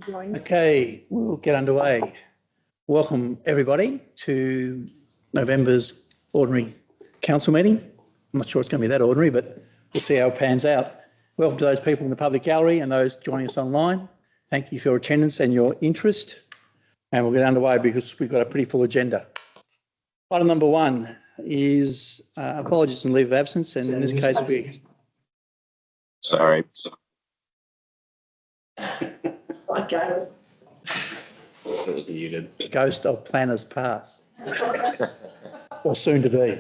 Okay, we'll get underway. Welcome everybody to November's ordinary council meeting. I'm not sure it's going to be that ordinary, but we'll see how it pans out. Welcome to those people in the public gallery and those joining us online. Thank you for your attendance and your interest. And we'll get underway because we've got a pretty full agenda. Item number one is apologies and leave of absence, and in this case we... Sorry. Okay. Muted. Ghost of planners past. Or soon to be.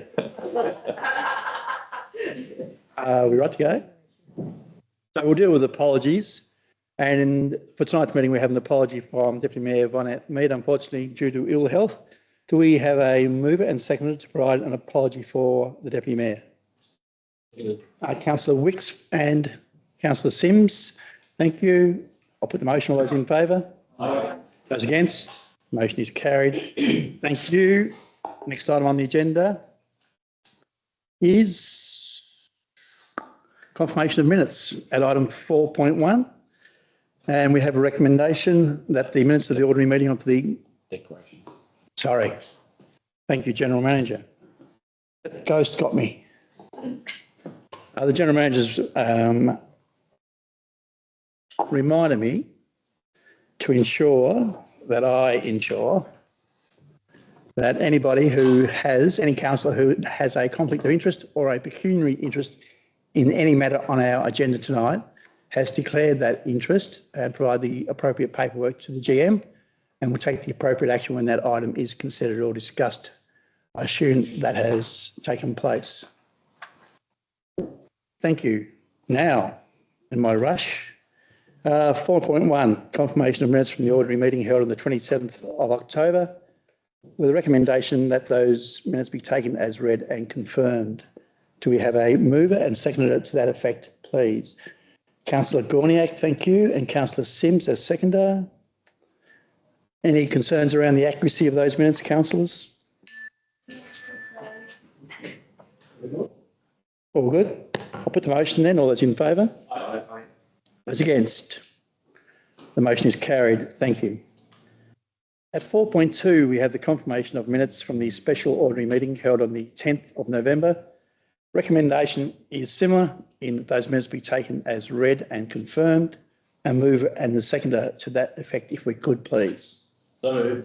Are we right to go? So we'll deal with apologies. And for tonight's meeting, we have an apology from Deputy Mayor Von Mead, unfortunately, due to ill health. Do we have a mover and seconder to provide an apology for the Deputy Mayor? Councillor Wicks and Councillor Sims, thank you. I'll put the motion. All those in favour? Aye. Those against? Motion is carried. Thank you. Next item on the agenda is confirmation of minutes at item 4.1. And we have a recommendation that the minutes of the ordinary meeting of the... Declarations. Sorry. Thank you, General Manager. That ghost got me. The General Manager's reminded me to ensure that anybody who has, any councillor who has a conflict of interest or a pecuniary interest in any matter on our agenda tonight has declared that interest and provide the appropriate paperwork to the GM, and will take the appropriate action when that item is considered or discussed. I assume that has taken place. Thank you. Now, in my rush, 4.1, confirmation of minutes from the ordinary meeting held on the 27th of October, with a recommendation that those minutes be taken as read and confirmed. Do we have a mover and seconder to that effect, please? Councillor Gorniak, thank you, and Councillor Sims as seconder. Any concerns around the accuracy of those minutes, councillors? All good? I'll put the motion then. All those in favour? Aye. Those against? The motion is carried. Thank you. At 4.2, we have the confirmation of minutes from the special ordinary meeting held on the 10th of November. Recommendation is similar in that those minutes be taken as read and confirmed. A mover and the seconder to that effect, if we could, please. So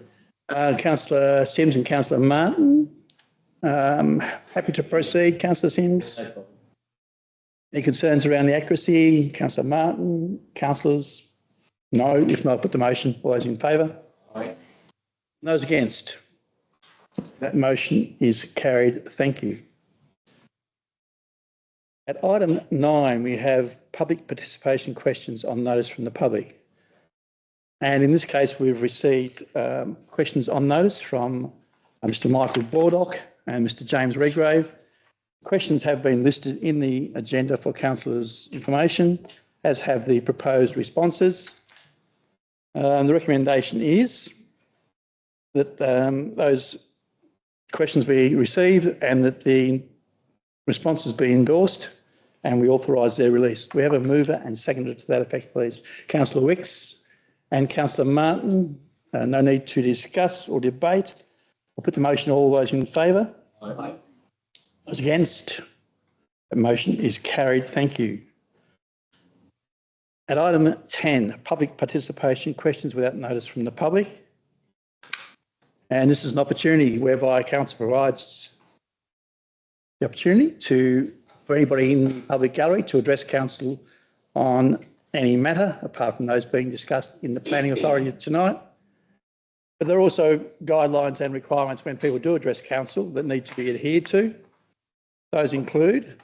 Councillor Sims and Councillor Martin. Happy to proceed. Councillor Sims. no problem. Any concerns around the accuracy? Councillor Martin, councillors? No. If not, put the motion. All those in favour? Aye. Those against? That motion is carried. Thank you. At item 9, we have public participation questions on notice from the public. And in this case, we've received questions on notice from Mr. Michael Baldock and Mr. James Redgrave. Questions have been listed in the agenda for councillors' information, as have the proposed responses. The recommendation is that those questions be received and that the responses be endorsed, and we authorise their release. We have a mover and seconder to that effect, please. Councillor Wicks and Councillor Martin. No need to discuss or debate. I'll put the motion. All those in favour? Aye. Those against? The motion is carried. Thank you. At item 10, public participation questions without notice from the public. And this is an opportunity whereby council provides the opportunity for anybody in the public gallery to address council on any matter, apart from those being discussed in the planning authority tonight. But there are also guidelines and requirements when people do address council that need to be adhered to. Those include,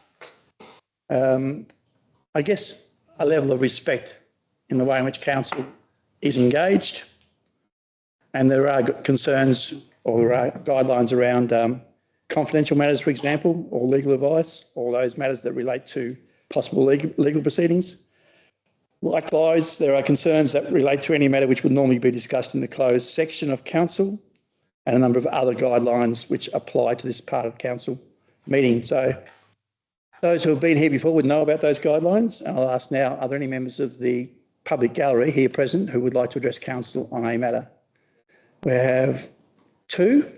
I guess, a level of respect in the way in which council is engaged. And there are concerns or guidelines around confidential matters, for example, or legal advice, or those matters that relate to possible legal proceedings. Likewise, there are concerns that relate to any matter which would normally be discussed in the closed section of council, and a number of other guidelines which apply to this part of council meeting. So those who have been here before would know about those guidelines. And I'll ask now, are there any members of the public gallery here present who would like to address council on a matter? We have two.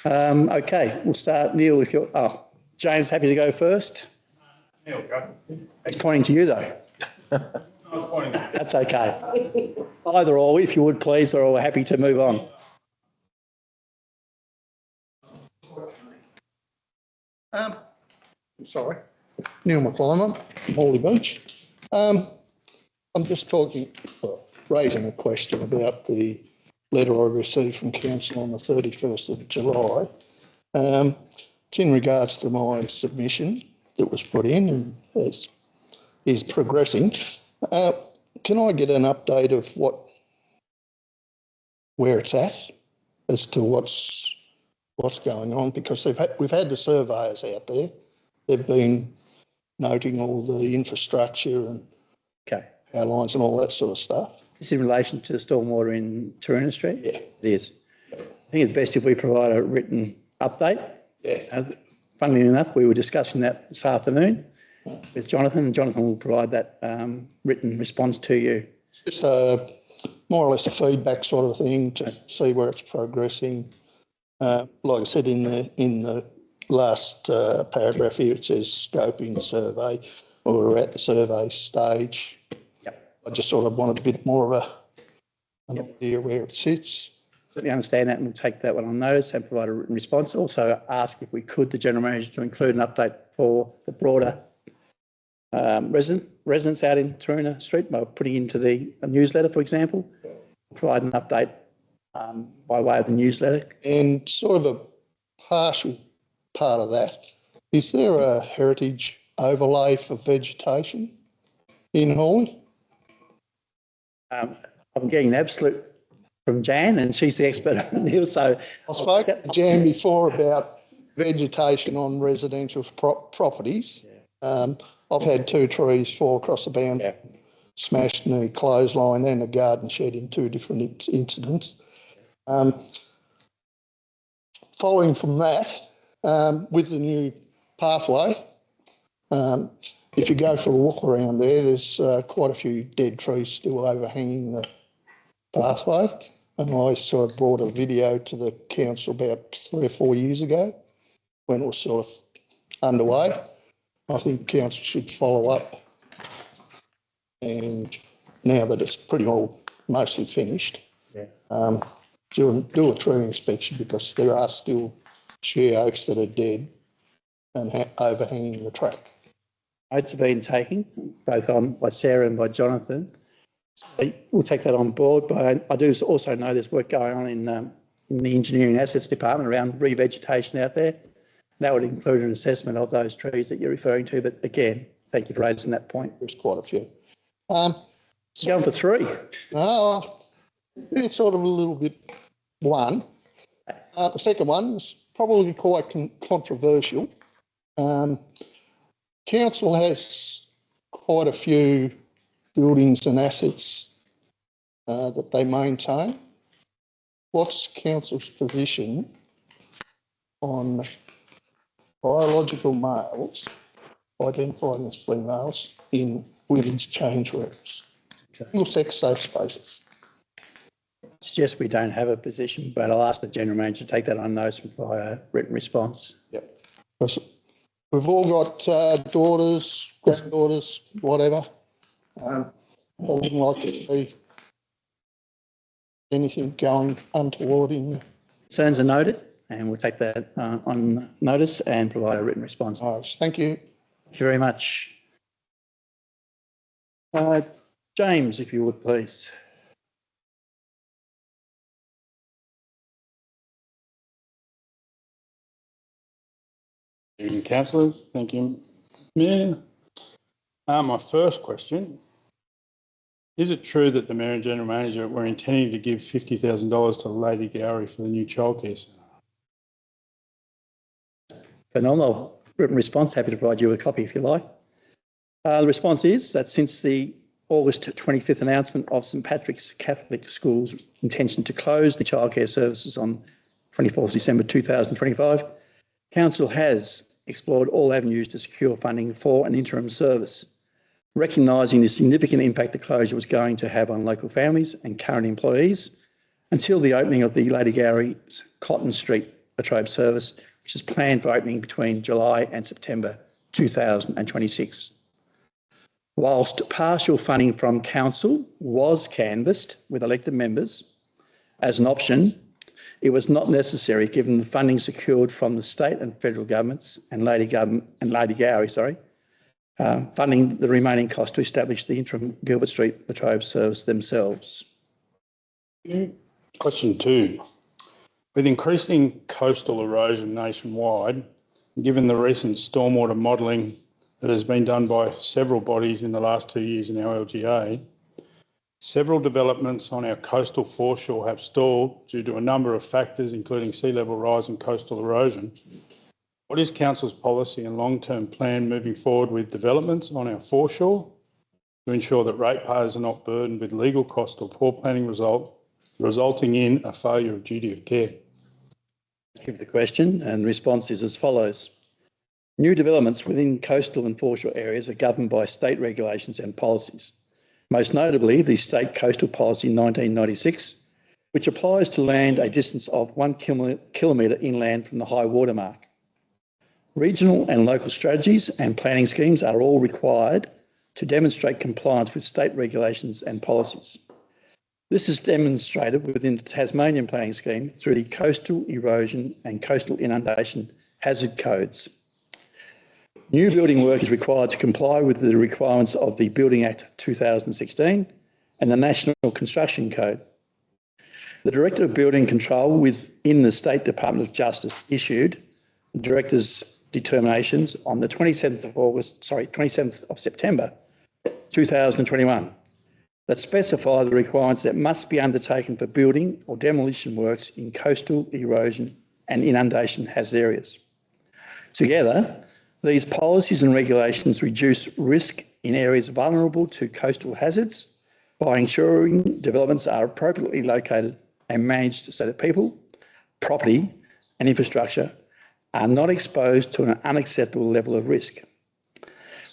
Okay, we'll start. Neil, if you're... Oh, James, happy to go first? Neil, go. Pointing to you, though. I'm pointing. That's okay. Either or, if you would, please, or we're happy to move on. I'm sorry, Neil McClyman, Hawley Beach. I'm just raising a question about the letter I received from council on the 31st of July. It's in regards to my submission that was put in and is progressing. Can I get an update of where it's at as to what's going on? Because we've had the surveyors out there. They've been noting all the infrastructure and Okay. power lines and all that sort of stuff. This is in relation to the stormwater in Taruna Street? Yeah. It is. I think it's best if we provide a written update. Yeah. Funnily enough, we were discussing that this afternoon with Jonathan, and Jonathan will provide that written response to you. It's just more or less a feedback sort of thing to see where it's progressing. Like I said in the last paragraph here, it says scoping survey, or we're at the survey stage. Yep. I just sort of wanted a bit more of an idea where it sits. Certainly understand that, and we'll take that one on notice and provide a written response. Also ask if we could, the General Manager, to include an update for the broader residents out in Taruna Street by putting into the newsletter, for example. Provide an update by way of the newsletter. And sort of a partial part of that, is there a heritage overlay for vegetation in Hawley? I'm getting an absolute from Jan, and she's the expert on Neil. So I spoke to Jan before about vegetation on residential properties. I've had 2 trees fall across the boundary, smashed in a clothesline and a garden shed in 2 different incidents. Following from that, with the new pathway, if you go for a walk around there's quite a few dead trees still overhanging the pathway. And I sort of brought a video to the council about 3 or 4 years ago when it was sort of underway. I think council should follow up, and now that it's pretty well mostly finished, do a tree inspection, because there are still she oaks that are dead and overhanging the track. notes have been taken, both on by Sarah and by Jonathan. So we'll take that on board, but I do also know there's work going on in the engineering assets department around revegetation out there. That would include an assessment of those trees that you're referring to. But again, thank you for raising that point. There's quite a few. Going for 3. No, it's sort of a little bit one. The second one is probably quite controversial. Council has quite a few buildings and assets that they maintain. What's council's position on biological males identifying as females in women's change rooms? Single sex safe spaces. I suggest we don't have a position, but I'll ask the General Manager to take that on notice by a written response. Yep. Because we've all got daughters, granddaughters, whatever. I wouldn't like to see anything going untoward in there. Concerns are noted, and we'll take that on notice and provide a written response. All right, thank you. Thank you very much. James, if you would, please. Evening, councillors. Thank you, Mayor. My first question, is it true that the Mayor and General Manager were intending to give $50,000 to Lady Gowrie for the new childcare centre? Phenomenal written response. Happy to provide you a copy if you like. The response is that since the August 25th announcement of St Patrick's Catholic School's intention to close the childcare services on 24th December 2025, Council has explored all avenues to secure funding for an interim service. recognising the significant impact the closure was going to have on local families and current employees until the opening of the Lady Gowrie's Cotton Street Latrobe service, which is planned for opening between July and September 2026. Whilst partial funding from Council was canvassed with elected members as an option, it was not necessary given the funding secured from the state and federal governments and Lady Gowrie, funding the remaining cost to establish the interim Gilbert Street Latrobe service themselves. Question 2. With increasing coastal erosion nationwide, given the recent stormwater modelling that has been done by several bodies in the last 2 years in our LGA, several developments on our coastal foreshore have stalled due to a number of factors, including sea level rise and coastal erosion. What is Council's policy and long-term plan moving forward with developments on our foreshore to ensure that ratepayers are not burdened with legal cost or poor planning resulting in a failure of duty of care? Thank you for the question, and the response is as follows. New developments within coastal and foreshore areas are governed by state regulations and policies, most notably the State Coastal Policy 1996, which applies to land a distance of 1 kilometre inland from the high water mark. Regional and local strategies and planning schemes are all required to demonstrate compliance with state regulations and policies. This is demonstrated within the Tasmanian planning scheme through the Coastal Erosion and Coastal Inundation Hazard Codes. New building work is required to comply with the requirements of the Building Act 2016 and the National Construction Code. The Director of Building Control within the State Department of Justice issued the Director's determinations on the 27th of September 2021 that specify the requirements that must be undertaken for building or demolition works in coastal erosion and inundation hazard areas. Together, these policies and regulations reduce risk in areas vulnerable to coastal hazards by ensuring developments are appropriately located and managed so that people, property and infrastructure are not exposed to an unacceptable level of risk.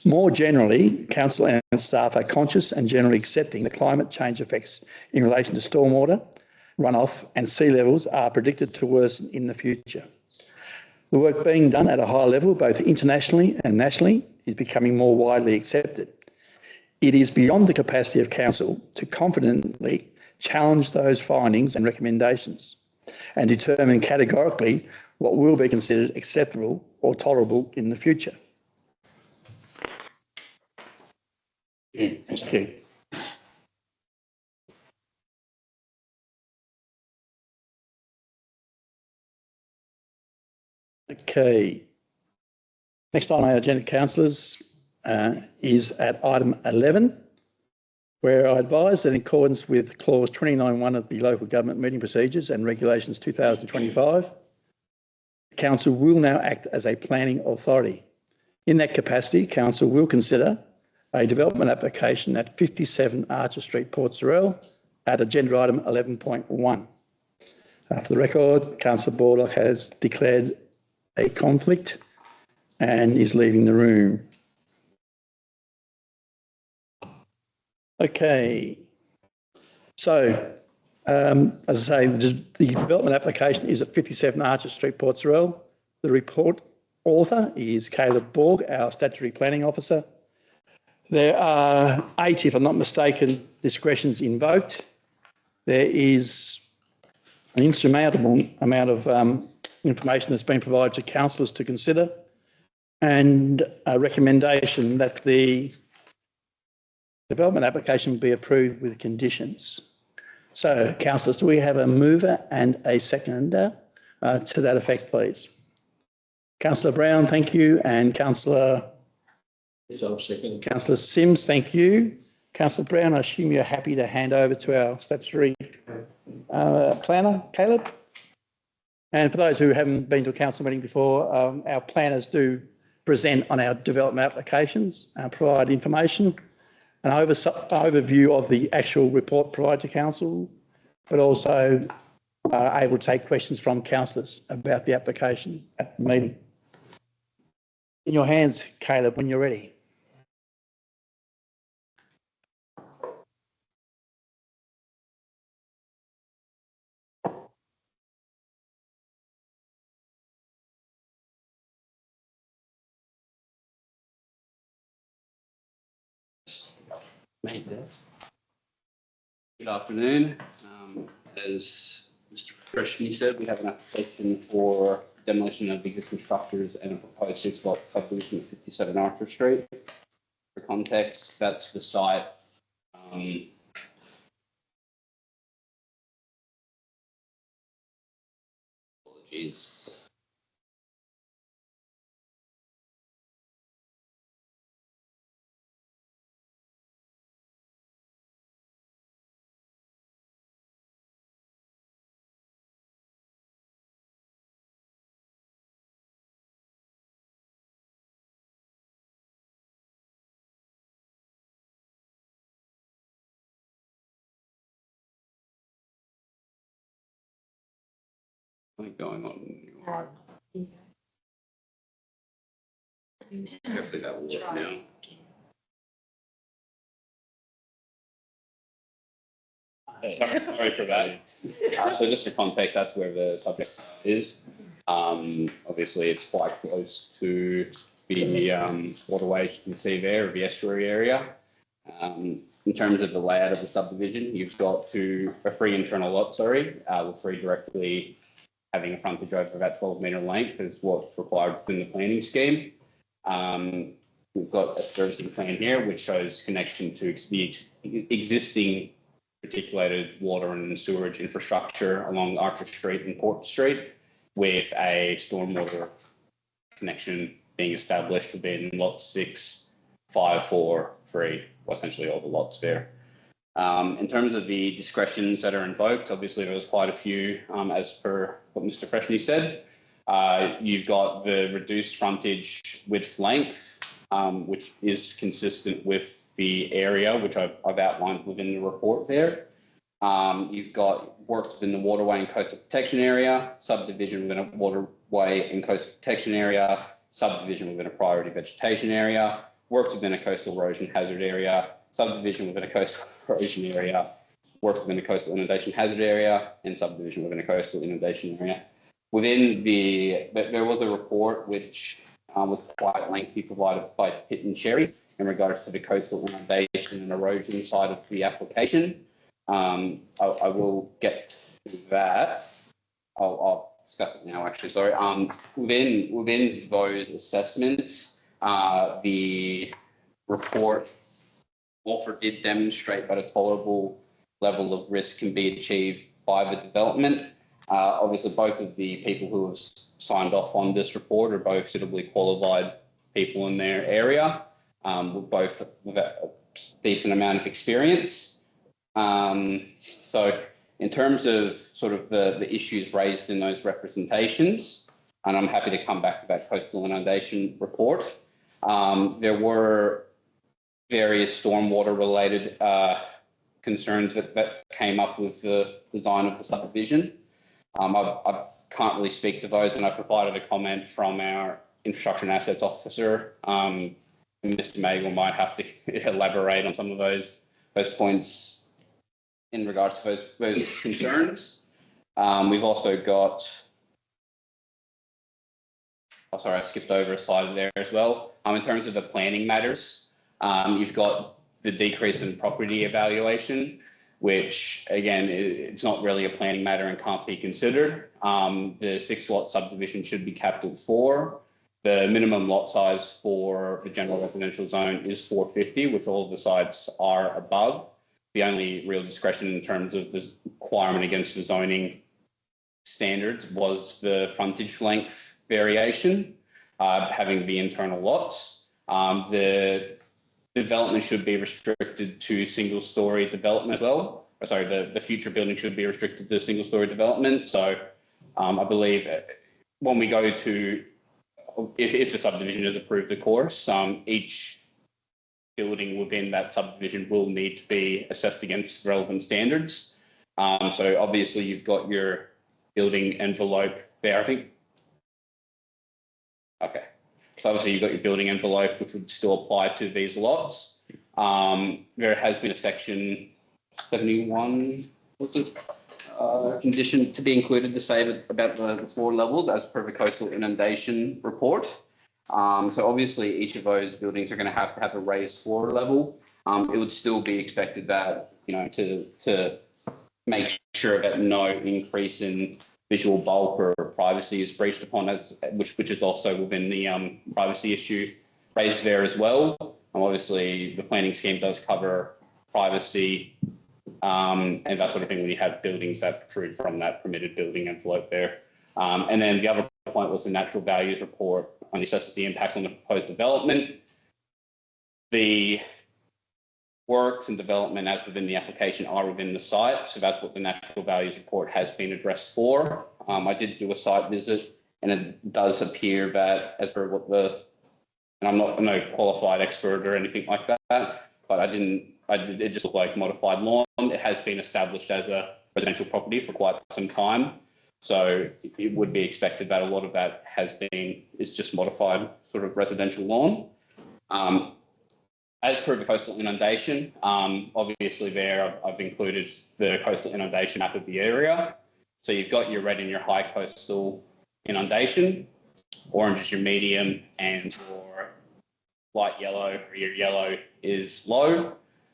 More generally, Council and staff are conscious and generally accepting that climate change effects in relation to stormwater, runoff and sea levels are predicted to worsen in the future. The work being done at a high level, both internationally and nationally, is becoming more widely accepted. It is beyond the capacity of Council to confidently challenge those findings and recommendations and determine categorically what will be considered acceptable or tolerable in the future. Thank you. Okay. Next on our agenda, councillors, is at item 11, where I advise that in accordance with clause 29(1) of the Local Government Meeting Procedures and Regulations 2025, the Council will now act as a planning authority. In that capacity, Council will consider a development application at 57 Archer Street, Port Sorell, at agenda item 11.1. For the record, Councillor Baldock has declared a conflict and is leaving the room. Okay. So, as I say, the development application is at 57 Archer Street, Port Sorell. The report author is Caleb Borg, our Statutory Planning Officer. There are 8, if I'm not mistaken, discretions invoked. There is an insurmountable amount of information that's been provided to councillors to consider, and a recommendation that the development application be approved with conditions. So, councillors, do we have a mover and a seconder to that effect, please? Councillor Brown, thank you, and Councillor... Yes, I'll second. Councillor Sims, thank you. Councillor Brown, I assume you're happy to hand over to our statutory planner, Caleb? And for those who haven't been to a council meeting before, our planners do present on our development applications, provide information, an overview of the actual report provided to council, but also able to take questions from councillors about the application at the meeting. In your hands, Caleb, when you're ready. Good afternoon. As Mr. Freshman said, we have an application for demolition of existing structures and a proposed 6-lot subdivision at 57 Arthur Street. For context, that's the site. Apologies. What's going on? Hopefully that will work now. Sorry for that. So just for context, that's where the subject is. Obviously, it's quite close to the waterway you can see there, of the estuary area. In terms of the layout of the subdivision, you've got a free internal lot, with free directly having a frontage over about 12-metre length is what's required within the planning scheme. We've got a servicing plan here, which shows connection to the existing reticulated water and sewerage infrastructure along Archer Street and Port Street, with a stormwater connection being established within lots 6, 5, 4, 3, essentially all the lots there. In terms of the discretions that are invoked, obviously there was quite a few, as per what Mr. Freshney said. You've got the reduced frontage width length, which is consistent with the area, which I've outlined within the report there. You've got works within the waterway and coastal protection area, subdivision within a waterway and coastal protection area, subdivision within a priority vegetation area, works within a coastal erosion hazard area, subdivision within a coastal erosion area, works within a coastal inundation hazard area, and subdivision within a coastal inundation area. There was a report which was quite lengthy, provided by Pitt and Cherry in regards to the coastal inundation and erosion side of the application. I will get to that. I'll discuss it now, actually, sorry. Within those assessments, the report also did demonstrate that a tolerable level of risk can be achieved by the development. Obviously, both of the people who have signed off on this report are both suitably qualified people in their area, both with a decent amount of experience. So in terms of sort of the issues raised in those representations, and I'm happy to come back to that coastal inundation report, there were various stormwater related concerns that came up with the design of the subdivision. I can't really speak to those, and I provided a comment from our infrastructure and assets officer. Mr. Magel might have to elaborate on some of those points in regards to those concerns. We've also got, sorry, I skipped over a slide there as well. In terms of the planning matters, you've got the decrease in property evaluation, which again, it's not really a planning matter and can't be considered. The 6-lot subdivision should be capped at 4. The minimum lot size for the general residential zone is 450, which all of the sites are above. The only real discretion in terms of the requirement against the zoning standards was the frontage length variation, having the internal lots. The development should be restricted to single-story development as well. Sorry, the future building should be restricted to single-story development. So I believe when we go to, if the subdivision is approved, of course, each building within that subdivision will need to be assessed against relevant standards. So obviously you've got your building envelope there, I think. Okay. So obviously you've got your building envelope, which would still apply to these lots. There has been a section 71, condition to be included to say about the floor levels as per the coastal inundation report. So obviously each of those buildings are going to have a raised floor level. it would still be expected that, to make sure that no increase in visual bulk or privacy is breached upon, which is also within the privacy issue raised there as well. Obviously, the planning scheme does cover privacy and that sort of thing when you have buildings that protrude from that permitted building envelope there. And then the other point was the natural values report only assesses the impacts on the proposed development. The works and development as within the application are within the site. So that's what the natural values report has been addressed for. I did do a site visit, and it does appear that as per what and I'm no qualified expert or anything like that, but it just looked like modified lawn. It has been established as a residential property for quite some time. So it would be expected that a lot of that is just modified sort of residential lawn. As per the coastal inundation, obviously there I've included the coastal inundation map of the area. So you've got your red and your high coastal inundation, orange is your medium, and your light yellow or your yellow is low.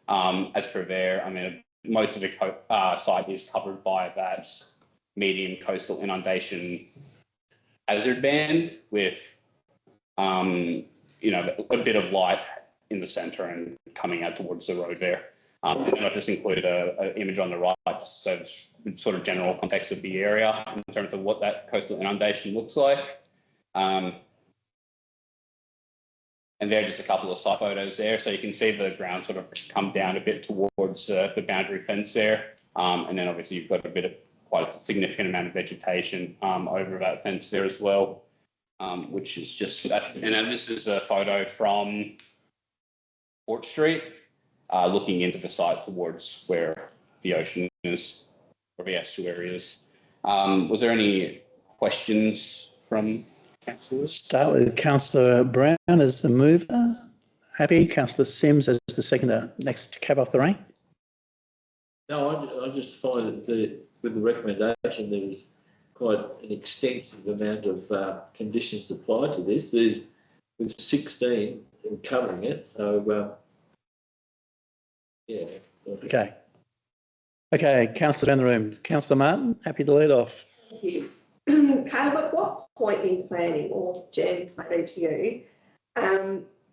As per there, I mean, most of the site is covered by that medium coastal inundation hazard band with, a bit of light in the centre and coming out towards the road there. And then I've just included an image on the right, so sort of general context of the area in terms of what that coastal inundation looks like. And there are just a couple of site photos there. So you can see the ground sort of come down a bit towards the boundary fence there. And then obviously you've got quite a significant amount of vegetation over that fence there as well, which is just, and then this is a photo from Port Street, looking into the site towards where the ocean is, or the estuary is. Was there any questions from councillors? Start with Councillor Brown as the mover. Happy. Councillor Sims as the seconder. Next to cap off the rank. No, I just find that with the recommendation, there is quite an extensive amount of conditions applied to this. With 16 and covering it, so yeah. Okay, councillor down the room. Councillor Martin, happy to lead off. Thank you. Caleb, at what point in planning, or Jan, maybe to you,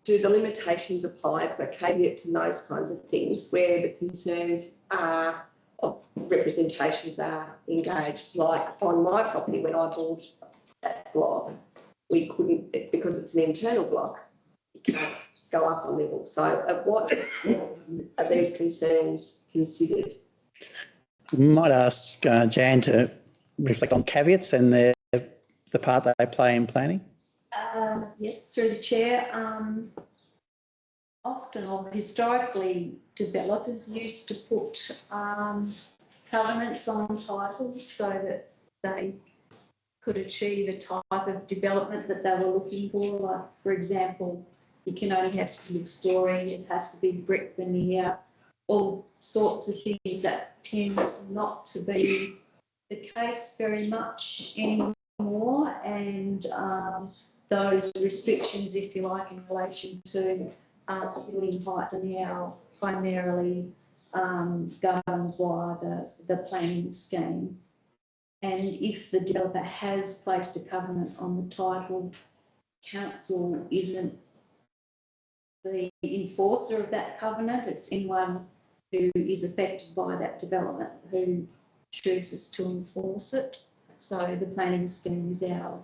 do the limitations apply for caveats and those kinds of things where the concerns are of representations are engaged? Like on my property, when I bought that block, we couldn't, because it's an internal block, you can't go up a level. So at what are these concerns considered? Might ask Jan to reflect on caveats and the part they play in planning. Yes, through the chair. Often or historically, developers used to put covenants on titles so that they could achieve a type of development that they were looking for. Like, for example, you can only have single story, it has to be brick veneer, all sorts of things that tend not to be the case very much anymore. And those restrictions, if you like, in relation to building heights are now primarily governed by the planning scheme. And if the developer has placed a covenant on the title, council isn't the enforcer of that covenant. It's anyone who is affected by that development who chooses to enforce it. So the planning scheme is our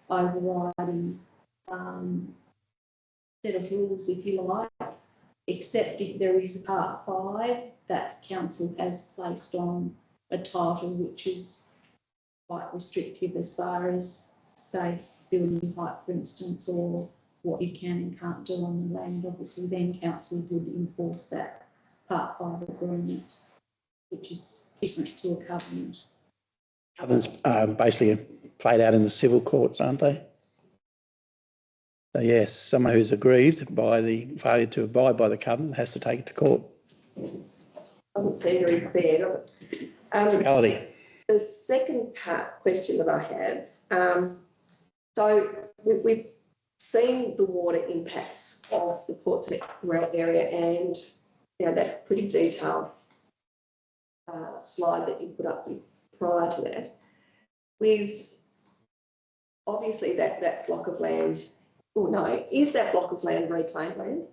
overriding set of rules, if you like, except if there is a Part 5 that council has placed on a title which is quite restrictive as far as, say, building height, for instance, or what you can and can't do on the land. Obviously, then council would enforce that Part 5 agreement, which is different to a covenant. Covenants are basically played out in the civil courts, aren't they? So yes, someone who's aggrieved by the failure to abide by the covenant has to take it to court. Doesn't seem very fair, does it? Reality. The second question that I have, so we've seen the water impacts of the Port Rail area, and that pretty detailed slide that you put up prior to that, with obviously that block of land. Oh no, is that block of land reclaimed land?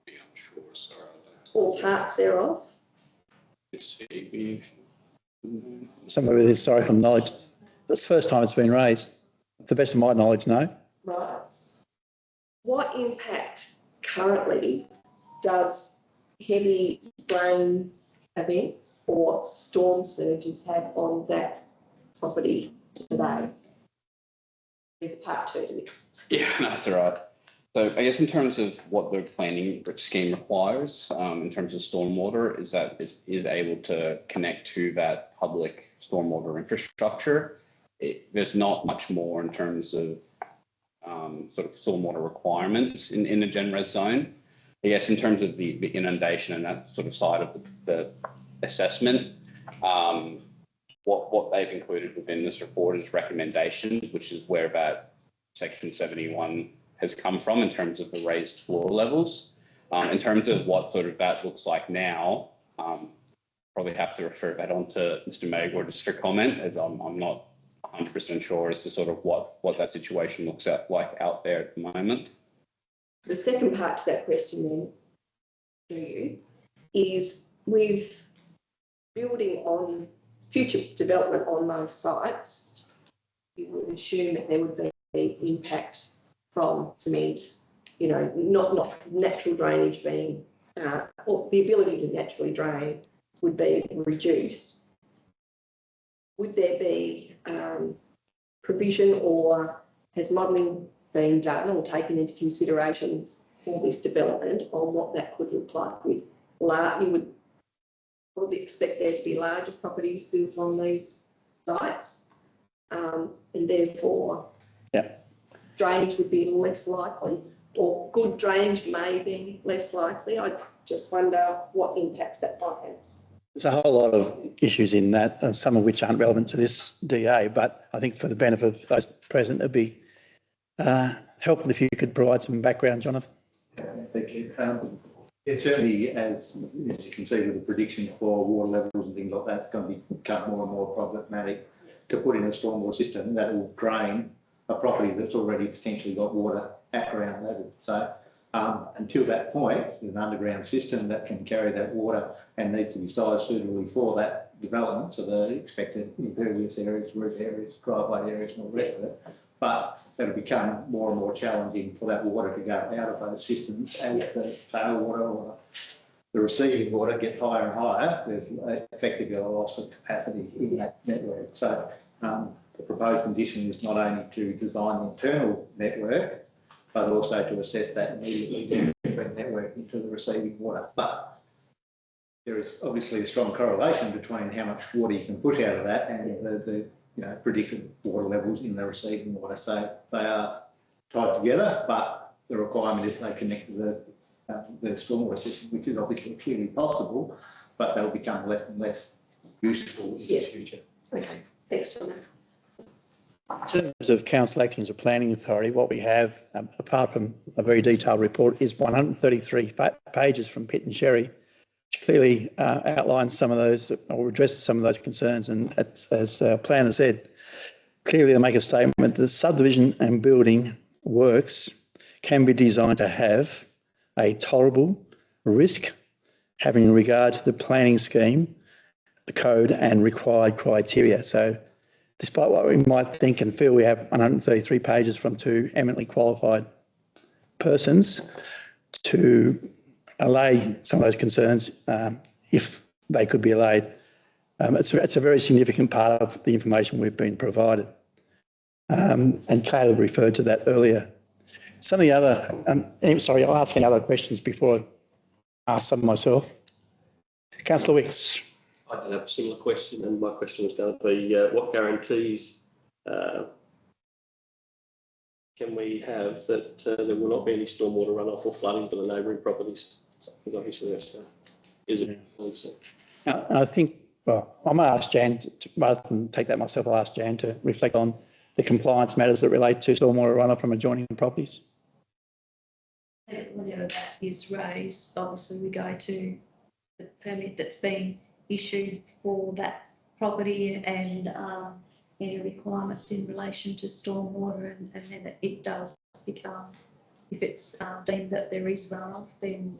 Yeah, I'm sure. Sorry. Or parts thereof? Some of it is historical knowledge. It's the first time it's been raised. To the best of my knowledge, no. Right. What impact currently does heavy rain events or storm surges have on that property today? There's part two to this. Yeah, that's all right. So I guess in terms of what the planning scheme requires, in terms of stormwater, is that is able to connect to that public stormwater infrastructure. There's not much more in terms of sort of stormwater requirements in the gen res zone. I guess in terms of the inundation and that sort of side of the assessment, what they've included within this report is recommendations, which is where about section 71 has come from in terms of the raised floor levels. In terms of what sort of that looks like now, probably have to refer that on to Mr. Magor just for comment, as I'm not 100% sure as to sort of what that situation looks like out there at the moment. The second part to that question then to you is, with building on future development on those sites, you would assume that there would be impact from cement, not natural drainage being, or the ability to naturally drain would be reduced. Would there be provision, or has modelling been done or taken into consideration for this development on what that could look like? With you would probably expect there to be larger properties built on these sites, and therefore drainage would be less likely, or good drainage may be less likely. I just wonder what impacts that might have. There's a whole lot of issues in that, some of which aren't relevant to this DA, but I think for the benefit of those present, it'd be helpful if you could provide some background, Jonathan. Thank you. Certainly, as you can see with the prediction for water levels and things like that, it's going to become more and more problematic to put in a stormwater system that will drain a property that's already potentially got water at ground level. So until that point, there's an underground system that can carry that water and needs to be sized suitably for that development, so the expected impervious areas, roof areas, driveway areas and all the rest of it. But it'll become more and more challenging for that water to go out of those systems as the tailwater or the receiving water gets higher and higher. There's effectively a loss of capacity in that network. So the proposed condition is not only to design the internal network, but also to assess that immediately different network into the receiving water. But there is obviously a strong correlation between how much water you can push out of that and the predicted water levels in the receiving water. So they are tied together, but the requirement is they connect to the stormwater system, which is obviously clearly possible, but they'll become less and less useful in the future. Okay, thanks, John. In terms of council acting as a planning authority, what we have, apart from a very detailed report, is 133 pages from Pitt and Sherry, which clearly outlines some of those, or addresses some of those concerns. And as planner said, clearly they make a statement that subdivision and building works can be designed to have a tolerable risk having regard to the planning scheme, the code and required criteria. So despite what we might think and feel, we have 133 pages from two eminently qualified persons to allay some of those concerns, if they could be allayed. It's a very significant part of the information we've been provided. And Caleb referred to that earlier. Some of the other, sorry, I'll ask any other questions before I ask some myself. Councillor Wicks. I did have a similar question, and my question was going to be, what guarantees can we have that there will not be any stormwater runoff or flooding for the neighbouring properties? Because obviously that's is it. I think, well, I might ask Jan, rather than take that myself, I'll ask Jan to reflect on the compliance matters that relate to stormwater runoff from adjoining properties. whenever that is raised, obviously we go to the permit that's been issued for that property and any requirements in relation to stormwater, and then it does become, if it's deemed that there is runoff, then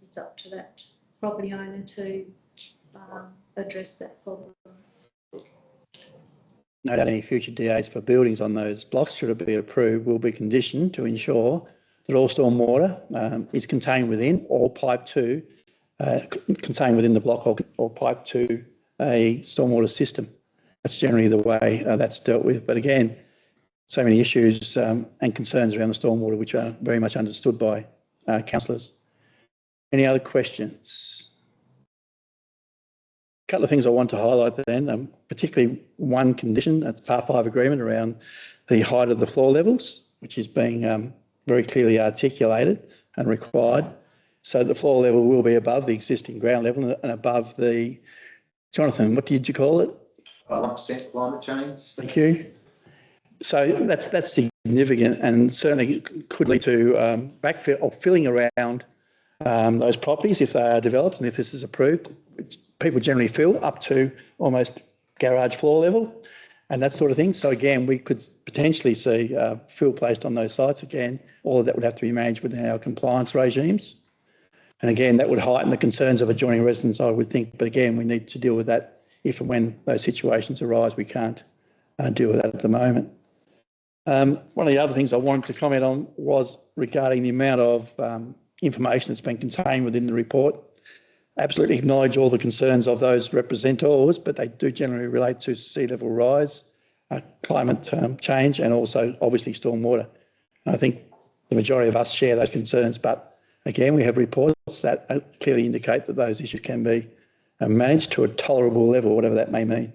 it's up to that property owner to address that problem. No doubt any future DAs for buildings on those blocks, should it be approved, will be conditioned to ensure that all stormwater is contained within or piped to, contained within the block or piped to a stormwater system. That's generally the way that's dealt with. But again, so many issues and concerns around the stormwater, which are very much understood by councillors. Any other questions? A couple of things I want to highlight then, particularly one condition, that's Part 5 agreement around the height of the floor levels, which is being very clearly articulated and required. So the floor level will be above the existing ground level and above the, Jonathan, what did you call it? 1% climate change. Thank you. So that's significant and certainly could lead to backfill or filling around those properties if they are developed and if this is approved. People generally fill up to almost garage floor level and that sort of thing. So again, we could potentially see fill placed on those sites. Again, all of that would have to be managed within our compliance regimes. And again, that would heighten the concerns of adjoining residents, I would think. But again, we need to deal with that if and when those situations arise. We can't deal with that at the moment. One of the other things I wanted to comment on was regarding the amount of information that's been contained within the report. Absolutely acknowledge all the concerns of those representors, but they do generally relate to sea level rise, climate change, and also obviously stormwater. I think the majority of us share those concerns, but again, we have reports that clearly indicate that those issues can be managed to a tolerable level, whatever that may mean.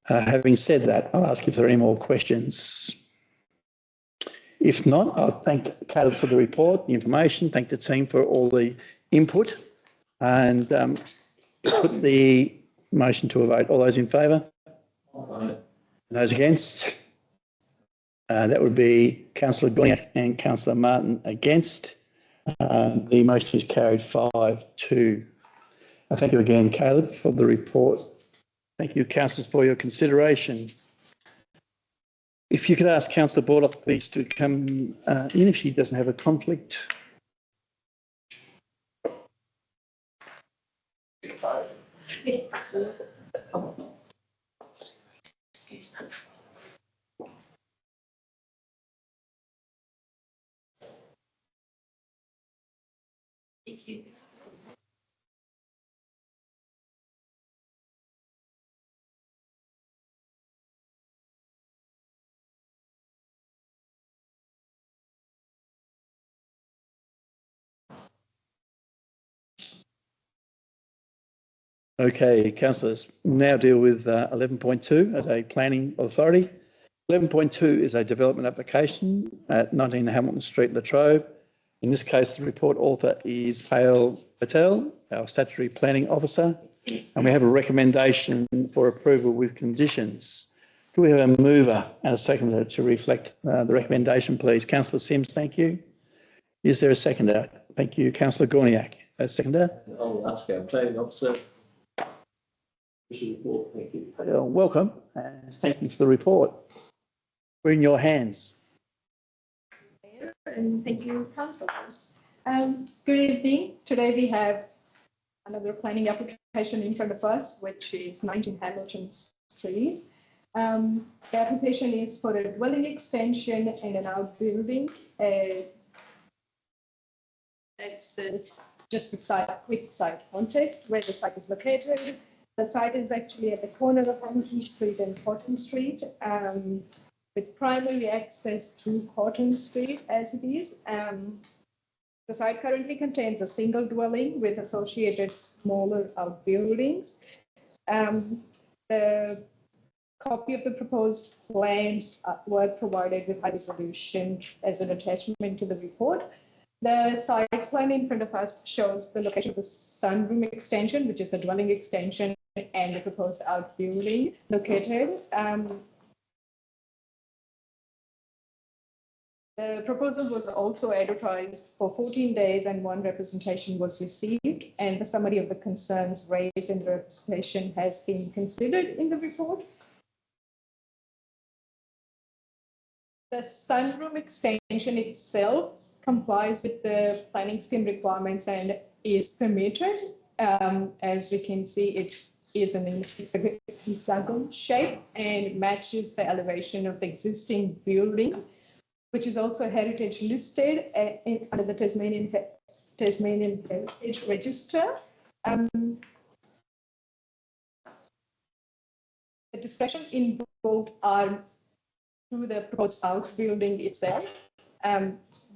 Having said that, I'll ask if there are any more questions. If not, I'll thank Caleb for the report, the information, thank the team for all the input, and put the motion to a vote. All those in favour? Those against? That would be Councillor Gorniak and Councillor Martin against. The motion is carried 5-2. Thank you again, Caleb, for the report. Thank you, councillors, for your consideration. If you could ask Councillor Bordock, please, to come in if she doesn't have a conflict. Okay, councillors, now deal with 11.2 as a planning authority. 11.2 is a development application at 19 Hamilton Street, Latrobe. In this case, the report author is Payal Patel, our statutory planning officer, and we have a recommendation for approval with conditions. Do we have a mover and a seconder to reflect the recommendation, please? Councillor Sims, thank you. Is there a seconder? Thank you. Councillor Gorniak, a seconder. I'll ask our planning officer. Report. Thank you. Welcome and thank you for the report. We're in your hands. And thank you, councillors. Good evening. Today we have another planning application in front of us, which is 19 Hamilton Street. The application is for a dwelling extension and an outbuilding. That's just the site, quick site context, where the site is located. The site is actually at the corner of Hamilton Street and Cotton Street, with primary access through Cotton Street as it is. The site currently contains a single dwelling with associated smaller outbuildings. The copy of the proposed plans were provided with high resolution as an attachment to the report. The site plan in front of us shows the location of the sunroom extension, which is a dwelling extension, and the proposed outbuilding located. The proposal was also advertised for 14 days and one representation was received, and the summary of the concerns raised in the representation has been considered in the report. The sunroom extension itself complies with the planning scheme requirements and is permitted. As we can see, it is an hexagon shape and matches the elevation of the existing building, which is also heritage listed under the Tasmanian Heritage Register. The discussion involved are through the proposed outbuilding itself,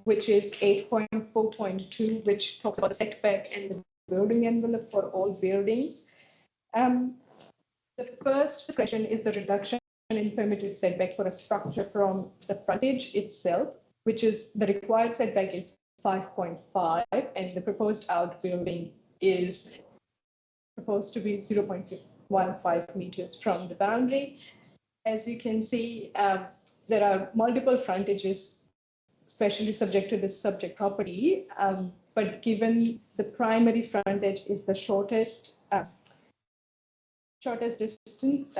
which is 8.4.2, which talks about the setback and the building envelope for all buildings. The first discussion is the reduction in permitted setback for a structure from the frontage itself, which is the required setback is 5.5, and the proposed outbuilding is proposed to be 0.15 meters from the boundary. As you can see, there are multiple frontages, especially subject to this subject property, but given the primary frontage is the shortest distance,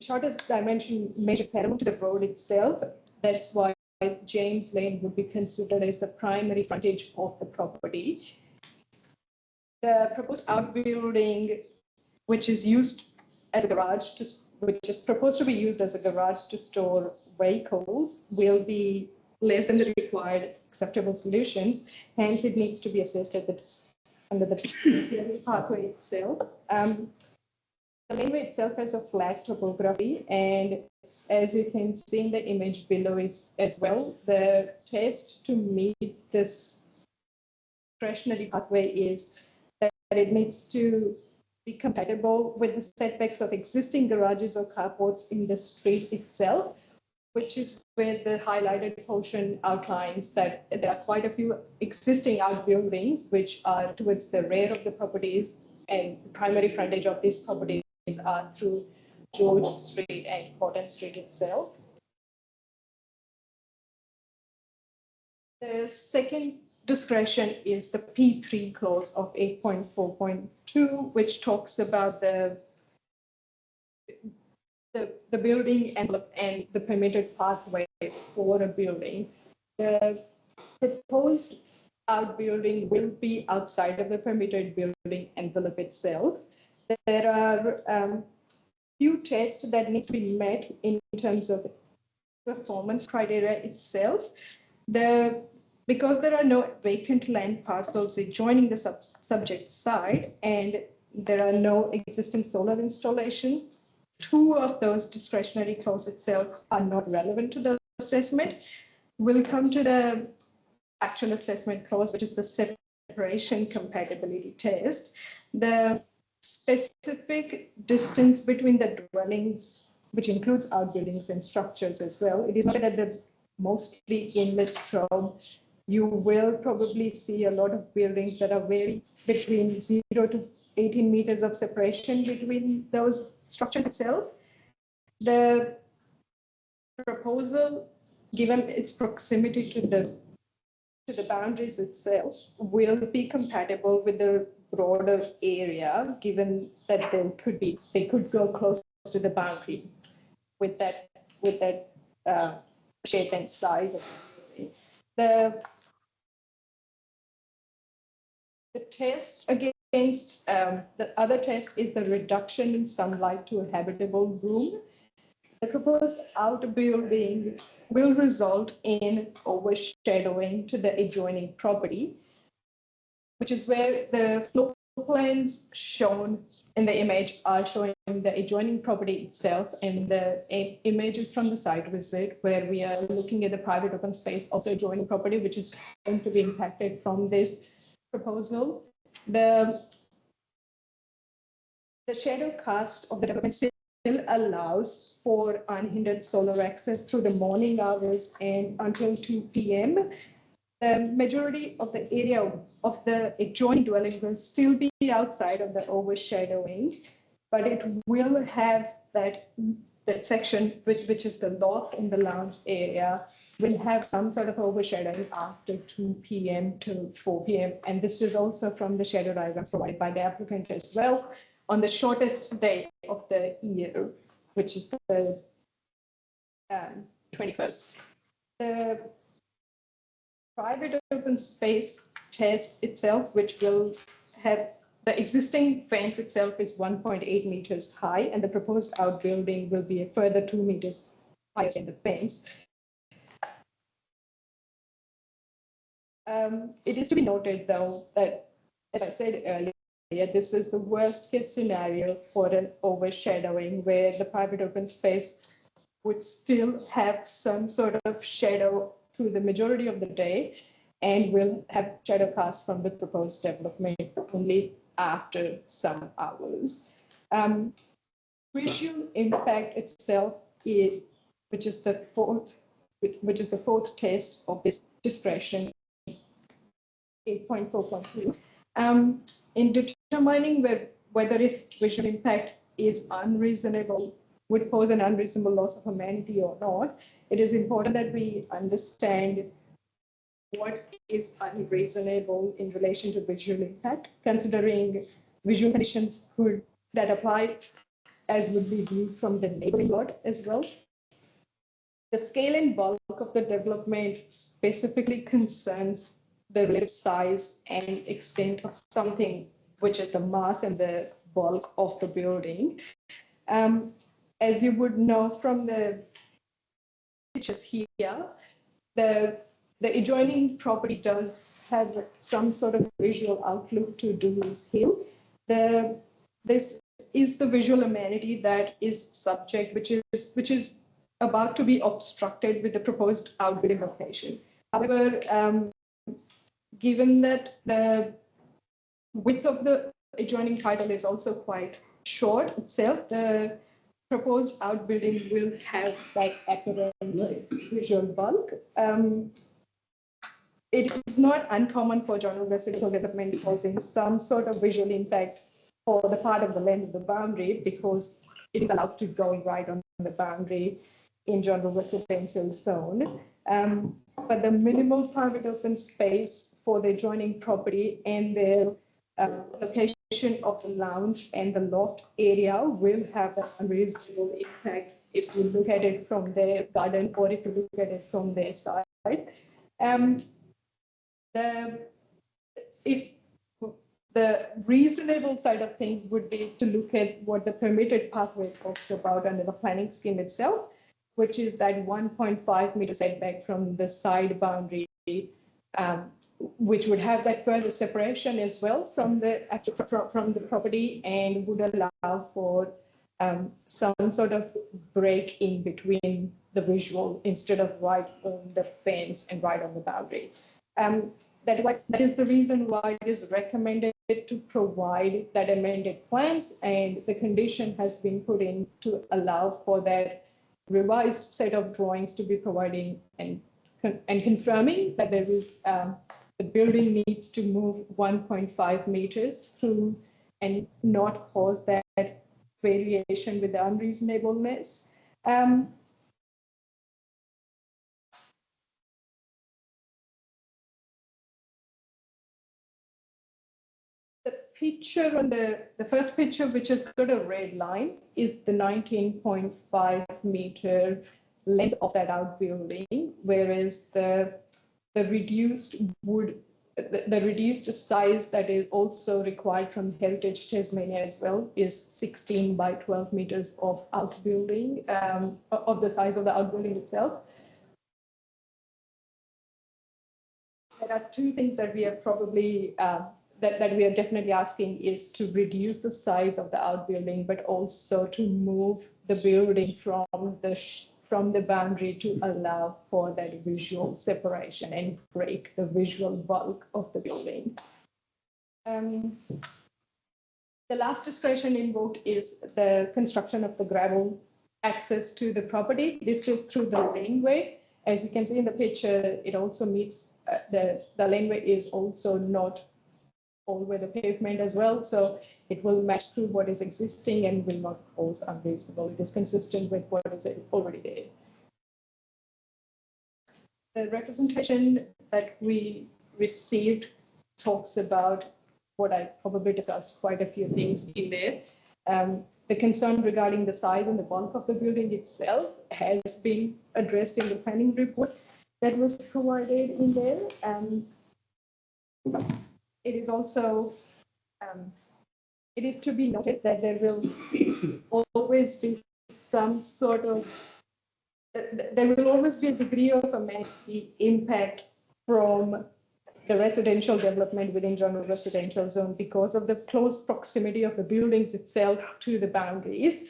shortest dimension measured parallel to the road itself, that's why James Lane would be considered as the primary frontage of the property. The proposed outbuilding, which is used as a garage, which is proposed to be used as a garage to store vehicles, will be less than the required acceptable solutions. Hence, it needs to be assessed at under the pathway itself. The laneway itself has a flat topography, and as you can see in the image below as well, the test to meet this discretionary pathway is that it needs to be compatible with the setbacks of existing garages or carports in the street itself, which is where the highlighted portion outlines that there are quite a few existing outbuildings which are towards the rear of the properties, and the primary frontage of these properties are through George Street and Cotton Street itself. The second discretion is the P3 clause of 8.4.2, which talks about the building envelope and the permitted pathway for a building. The proposed outbuilding will be outside of the permitted building envelope itself. There are few tests that need to be met in terms of performance criteria itself. Because there are no vacant land parcels adjoining the subject site and there are no existing solar installations, two of those discretionary clauses itself are not relevant to the assessment. We'll come to the actual assessment clause, which is the separation compatibility test. The specific distance between the dwellings, which includes outbuildings and structures as well. It is not that the mostly in Latrobe, you will probably see a lot of buildings that are very between 0 to 18 meters of separation between those structures itself. The proposal, given its proximity to the boundaries itself, will be compatible with the broader area, given that they could go close to the boundary with that shape and size. The test against the other test is the reduction in sunlight to a habitable room. The proposed outbuilding will result in overshadowing to the adjoining property, which is where the floor plans shown in the image are showing the adjoining property itself, and the images from the site visit where we are looking at the private open space of the adjoining property, which is going to be impacted from this proposal. The shadow cast of the development still allows for unhindered solar access through the morning hours and until 2 p.m. The majority of the area of the adjoining dwelling will still be outside of the overshadowing, but it will have that section which is the loft and the lounge area will have some sort of overshadowing after 2 p.m. to 4 p.m. And this is also from the shadow diagrams provided by the applicant as well on the shortest day of the year, which is the 21st. The private open space test itself, which will have the existing fence itself is 1.8 meters high, and the proposed outbuilding will be a further 2 meters higher than the fence. It is to be noted, though, that, as I said earlier, this is the worst case scenario for an overshadowing where the private open space would still have some sort of shadow through the majority of the day and will have shadow cast from the proposed development only after some hours. Visual impact itself, which is the fourth test of this discretion, 8.4.2. In determining whether if visual impact is unreasonable, would pose an unreasonable loss of amenity or not, it is important that we understand what is unreasonable in relation to visual impact, considering visual conditions that apply as would be viewed from the neighboring lot as well. The scale and bulk of the development specifically concerns the relative size and extent of something, which is the mass and the bulk of the building. As you would know from the pictures here, the adjoining property does have some sort of visual outlook to Dooley's Hill. This is the visual amenity that is subject, which is about to be obstructed with the proposed outbuilding location. However, given that the width of the adjoining title is also quite short itself, the proposed outbuilding will have that apparent visual bulk. It is not uncommon for general residential development causing some sort of visual impact for the part of the length of the boundary because it is allowed to go right on the boundary in general residential zone. But the minimal private open space for the adjoining property and the location of the lounge and the loft area will have an unreasonable impact if you look at it from their garden or if you look at it from their side. The reasonable side of things would be to look at what the permitted pathway talks about under the planning scheme itself, which is that 1.5 meter setback from the side boundary, which would have that further separation as well from the property and would allow for some sort of break in between the visual instead of right on the fence and right on the boundary. That is the reason why it is recommended to provide that amended plans, and the condition has been put in to allow for that revised set of drawings to be providing and confirming that there is the building needs to move 1.5 meters through and not cause that variation with the unreasonableness. The picture on the first picture, which is sort of red line, is the 19.5 meter length of that outbuilding, whereas the reduced size that is also required from Heritage Tasmania as well is 16 by 12 meters of outbuilding, of the size of the outbuilding itself. There are two things that we are probably that we are definitely asking is to reduce the size of the outbuilding, but also to move the building from the boundary to allow for that visual separation and break the visual bulk of the building. The last discretion invoked is the construction of the gravel access to the property. This is through the laneway. As you can see in the picture, it also meets the laneway is also not all the way the pavement as well, so it will match through what is existing and will not cause unreasonable. It is consistent with what is already there. the representation that we received talks about what I probably discussed quite a few things in there. The concern regarding the size and the bulk of the building itself has been addressed in the planning report that was provided in there. It is also, it is to be noted that there will always be some sort of, there will always be a degree of amenity impact from the residential development within general residential zone because of the close proximity of the buildings itself to the boundaries.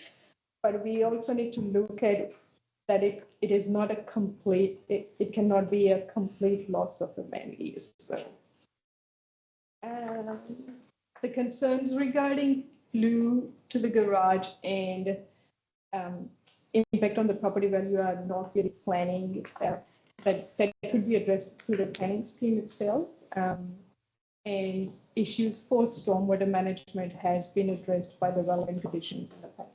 But we also need to look at that it is not a complete, it cannot be a complete loss of amenities. So, the concerns regarding flow to the garage and impact on the property value are not really planning. That could be addressed through the planning scheme itself. And issues for stormwater management has been addressed by the relevant conditions in the plan.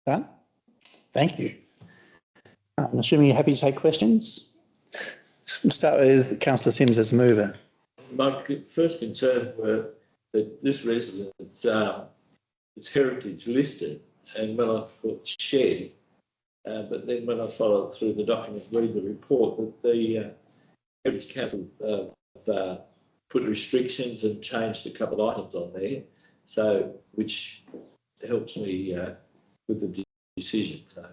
Done. Thank you. I'm assuming you're happy to take questions. We'll start with Councillor Simms as a mover. My first concern were that this residence, its heritage listed, and when I thought shed, but then when I followed through the document, read the report, that the Heritage Council put restrictions and changed a couple of items on there, so which helps me with the decision. So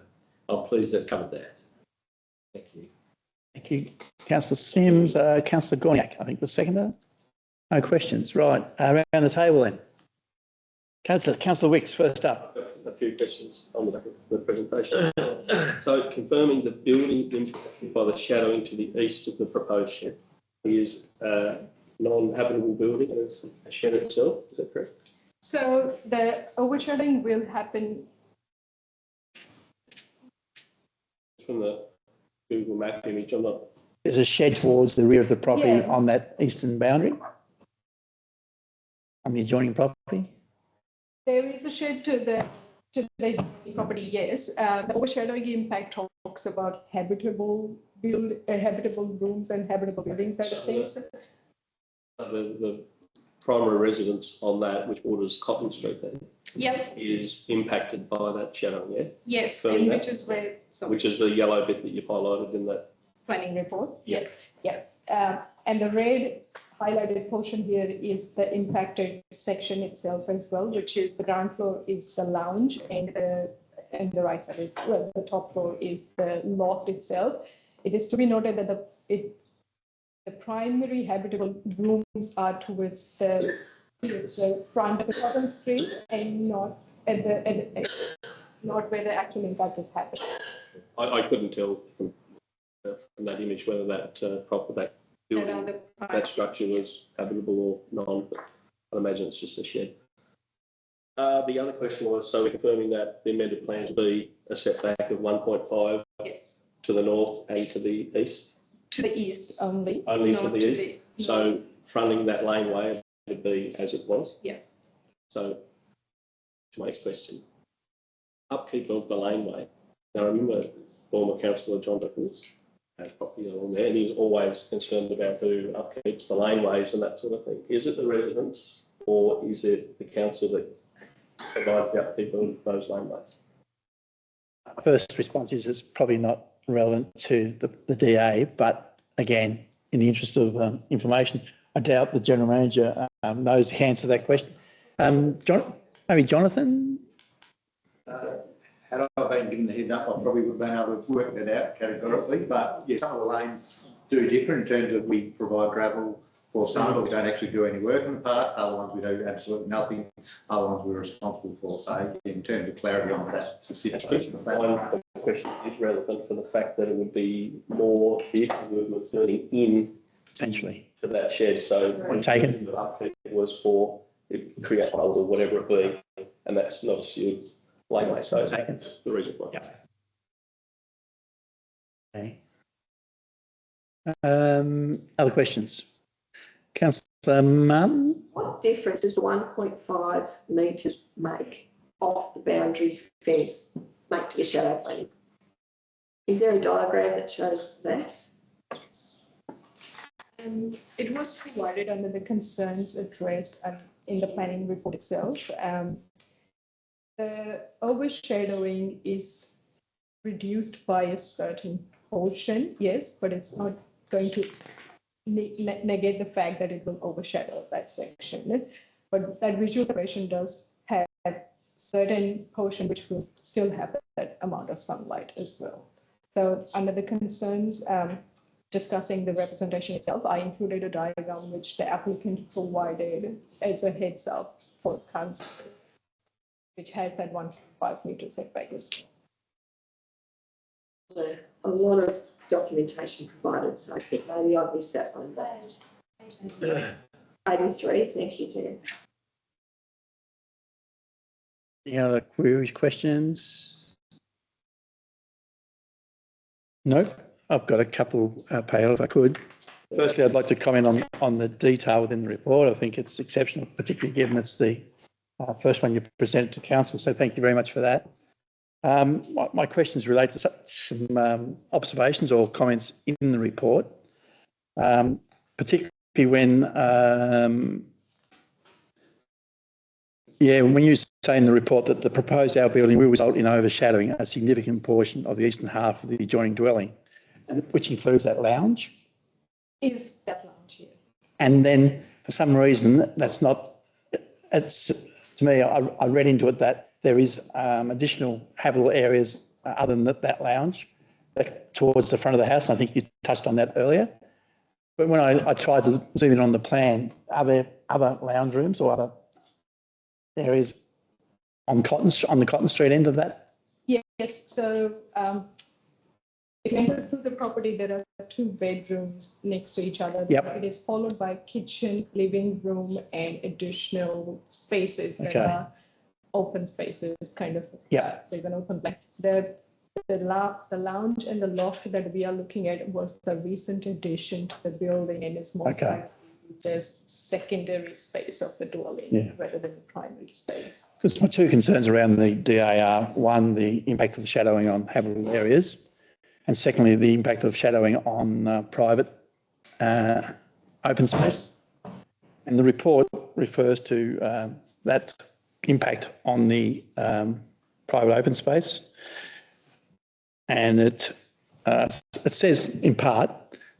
I'm pleased they've covered that. Thank you. Thank you. Councillor Simms, Councillor Gorniak, I think was seconder. No questions. Right, around the table then. Councillor Wicks, first up. A few questions on the back of the presentation. So confirming the building impacted by the shadowing to the east of the proposed shed is a non-habitable building as a shed itself, is that correct? So the overshadowing will happen. From the Google map image, I'm not. There's a shed towards the rear of the property Yes. on that eastern boundary, on the adjoining property. There is a shed to the property, yes. The overshadowing impact talks about habitable rooms and habitable buildings, I think. The primary residence on that, which borders Cotton Street then, Yep, is impacted by that shadowing, yeah? yes, Confirm and that. which is where, so Which is the yellow bit that you've highlighted in that. planning report, Yeah. yes, yeah. And the red highlighted portion here is the impacted section itself as well, which is the ground floor is the lounge and the right side is, well, the top floor is the loft itself. It is to be noted that the primary habitable rooms are towards the front of the Cotton Street and not not where the actual impact is happening. I couldn't tell from that image whether that building, that structure was habitable or non, but I'd imagine it's just a shed. The other question was, so we're confirming that the amended plans will be a setback of 1.5 Yes, to the north and to the east? to the east only. Only not to the east? So fronting that laneway would be as it was? Yeah. So, to my next question, upkeep of the laneway. Now, I remember former councillor John Nichols had property along there, and he was always concerned about who upkeeps the laneways and that sort of thing. Is it the residents or is it the council that provides the upkeep of those laneways? First response is it's probably not relevant to the DA, but again, in the interest of information, I doubt the General Manager knows the answer to that question. Maybe Jonathan? Had I been given the heads up, I probably would have been able to work that out categorically, but yeah, some of the lanes do differ in terms of we provide gravel for some, but we don't actually do any work in the park. Other ones we do absolutely nothing. Other ones we're responsible for. So in terms of clarity on that specific question of that. The question is relevant for the fact that it would be more vehicle movement turning in Potentially. to that shed. So Point taken. the upkeep was for it create holes or whatever it be, and that's not a sealed laneway. So Taken. that's the reason why. Yeah. Okay. Other questions? Councillor Martin? What difference does 1.5 metres make off the boundary fence make to the shadow planning? Is there a diagram that shows that? It was provided under the concerns addressed in the planning report itself. The overshadowing is reduced by a certain portion, yes, but it's not going to negate the fact that it will overshadow that section. But that visual separation does have certain portion which will still have that amount of sunlight as well. So under the concerns, discussing the representation itself, I included a diagram which the applicant provided as a heads up for council, which has that 1.5 meter setback as well. A lot of documentation provided, so maybe I missed that one. But 83, thank you, Jen. Any other queries, questions? No, I've got a couple, Pale, if I could. Firstly, I'd like to comment on the detail within the report. I think it's exceptional, particularly given it's the first one you presented to council. So thank you very much for that. My questions relate to some observations or comments in the report, particularly when, when you say in the report that the proposed outbuilding will result in overshadowing a significant portion of the eastern half of the adjoining dwelling, which includes that lounge. Is that lounge, yes. And then for some reason, that's not, it's, to me, I read into it that there is additional habitable areas other than that lounge towards the front of the house. And I think you touched on that earlier. But when I tried to zoom in on the plan, are there other lounge rooms or other areas on the Cotton Street end of that? Yes, so if you enter through the property, there are 2 bedrooms next to each other. Yep. It is followed by kitchen, living room, and additional spaces that are open spaces, kind of. Yeah. There's an open plan. The lounge and the loft that we are looking at was a recent addition to the building, and it's most likely there's secondary space of the dwelling rather than the primary space. Just my 2 concerns around the DAR. One, the impact of the shadowing on habitable areas, and secondly, the impact of shadowing on private open space. And the report refers to that impact on the private open space. And it says, in part,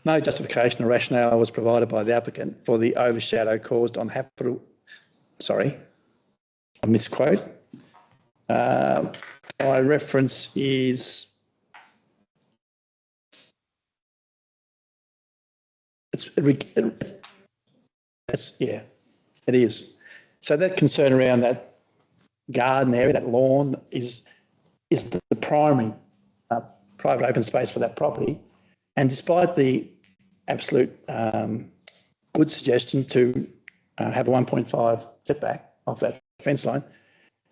no justification or rationale was provided by the applicant for the overshadow caused on habitable, sorry, I misquote. My reference is, it is. So that concern around that garden area, that lawn, is the primary private open space for that property. And despite the absolute good suggestion to have a 1.5 setback off that fence line,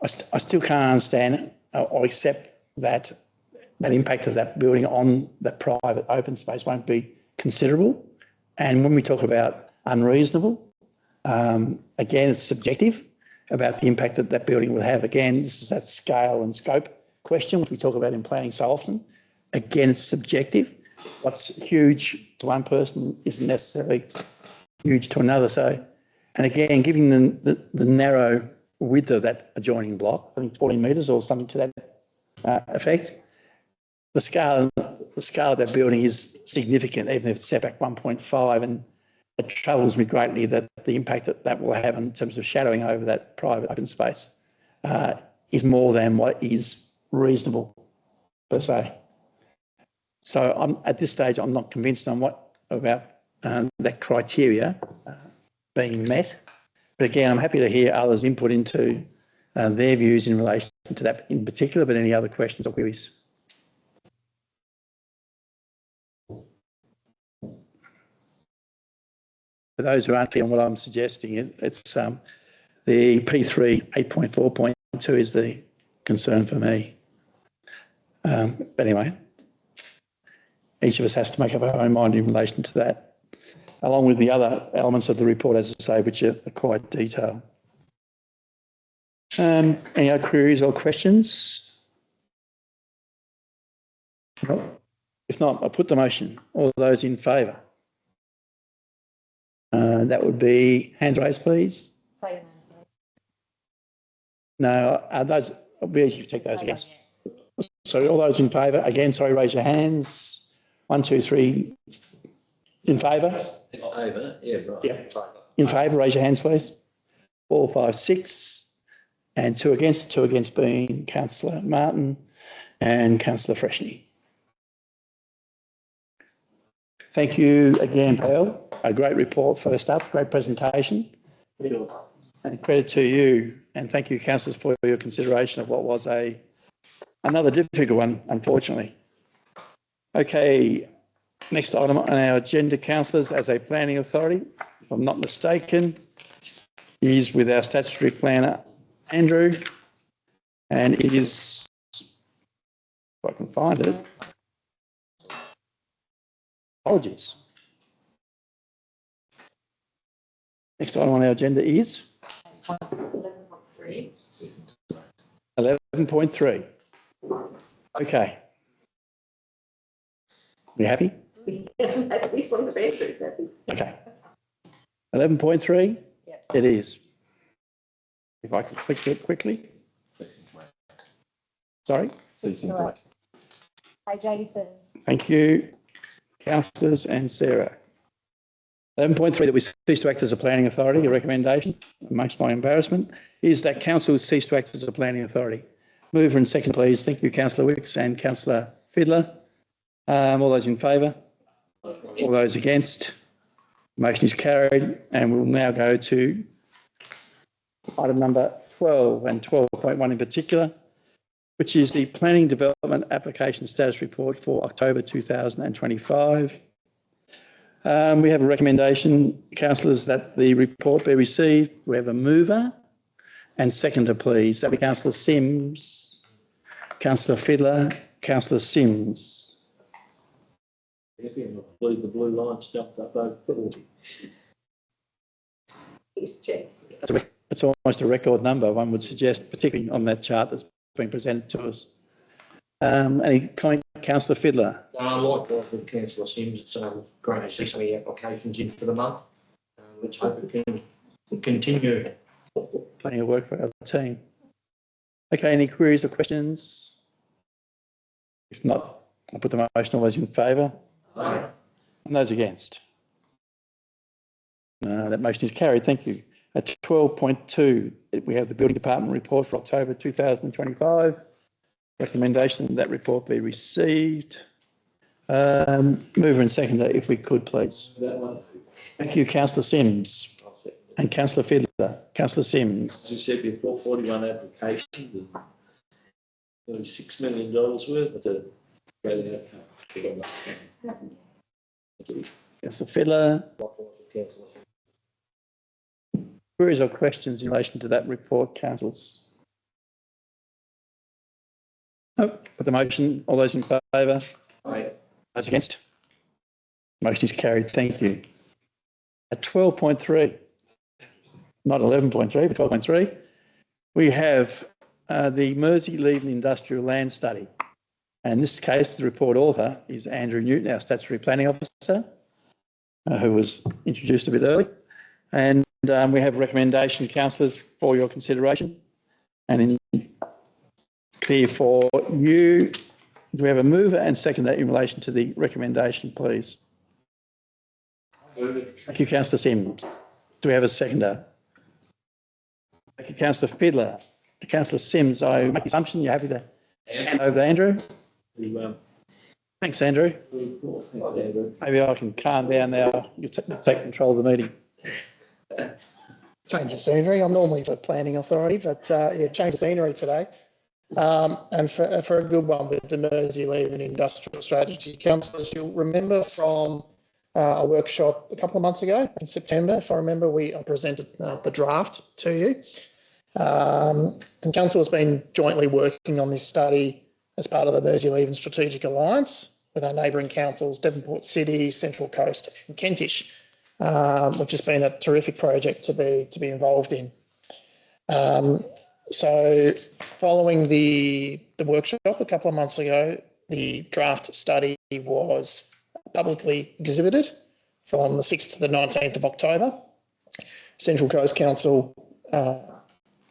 I still can't understand or accept that impact of that building on that private open space won't be considerable. And when we talk about unreasonable, again, it's subjective about the impact that building will have. Again, this is that scale and scope question, which we talk about in planning so often. Again, it's subjective. What's huge to one person isn't necessarily huge to another. So, and again, given the narrow width of that adjoining block, I think 14 metres or something to that effect, the scale of that building is significant, even if it's set back 1.5, and it troubles me greatly that the impact that will have in terms of shadowing over that private open space is more than what is reasonable, per se. So at this stage, I'm not convinced about that criteria being met. But again, I'm happy to hear others' input into their views in relation to that in particular, but any other questions or queries? For those who aren't clear on what I'm suggesting, it's the P3 8.4.2 is the concern for me. But anyway, each of us has to make up our own mind in relation to that, along with the other elements of the report, as I say, which are quite detailed. Any other queries or questions? No? If not, I'll put the motion. All those in favour? That would be hands raised, please. No, those, you can take those against. Sorry, all those in favour? Again, sorry, raise your hands. 1, 2, 3. In favour? In favour, yeah, right. Yeah. In favour, raise your hands, please. 4, 5, 6. And 2 against. 2 against being Councillor Martin and Councillor Freshney. Thank you again, Pearl. A great report first up, great presentation. And credit to you. And thank you, councillors, for your consideration of what was another difficult one, unfortunately. Okay, next item on our agenda, councillors, as a planning authority, if I'm not mistaken, is with our statutory planner, Andrew. And it is, if I can find it, apologies. Next item on our agenda is 11.3. Okay. You happy? This one's Andrew's happy. Okay. 11.3? Yep. It is. If I can click it quickly. Sorry? Hi, Jason. Thank you, councillors and Sarah. 11.3, that we cease to act as a planning authority. A recommendation, amongst my embarrassment, is that council cease to act as a planning authority. Mover and second, please. Thank you, Councillor Wicks and Councillor Fiddler. All those in favour? All those against? Motion is carried, and we'll now go to item number 12 and 12.1 in particular, which is the Planning Development Application Status Report for October 2025. We have a recommendation, councillors, that the report be received. We have a mover and seconder, please. That be Councillor Simms, Councillor Fiddler, Councillor Simms. I believe the blue line's jumped up over 40. Yes, Chair. It's almost a record number, one would suggest, particularly on that chart that's been presented to us. Any comment, Councillor Fiddler? Likewise with Councillor Simms, it's great to see so many applications in for the month. Let's hope it can continue. Plenty of work for our team. Okay, any queries or questions? If not, I'll put the motion. All those in favour? Aye. And those against? That motion is carried. Thank you. At 12.2, we have the Building Department report for October 2025. Recommendation that report be received. Mover and seconder, if we could, please. That one, Thank you, Councillor Simms and Councillor Fiddler. Councillor Simms. as you said before, 41 applications and nearly $6 million worth. That's a great outcome. Councillor Fiddler. Queries or questions in relation to that report, councillors? No. Put the motion. All those in favour? Aye. Those against? Motion is carried. Thank you. At 12.3, not 11.3, but 12.3, we have the Mersey-Leven Industrial Land Study. And in this case, the report author is Andrew Newton, our Statutory Planning Officer, who was introduced a bit early. And we have recommendation, councillors, for your consideration. And in clear for you, do we have a mover and seconder in relation to the recommendation, please? Thank you, Councillor Simms. Do we have a seconder? Thank you, Councillor Fiddler. Councillor Simms, I make the assumption you're happy to hand over to Andrew. Thanks, Andrew. Maybe I can calm down now. You take control of the meeting. Change of scenery. I'm normally for planning authority, but yeah, change of scenery today. And for a good one with the Mersey-Leven Industrial Strategy. Councillors, you'll remember from a workshop a couple of months ago in September, if I remember, I presented the draft to you. And Council has been jointly working on this study as part of the Mersey-Leven Strategic Alliance with our neighbouring councils, Devonport City, Central Coast and Kentish, which has been a terrific project to be involved in. So following the workshop a couple of months ago, the draft study was publicly exhibited from the 6th to the 19th of October. Central Coast Council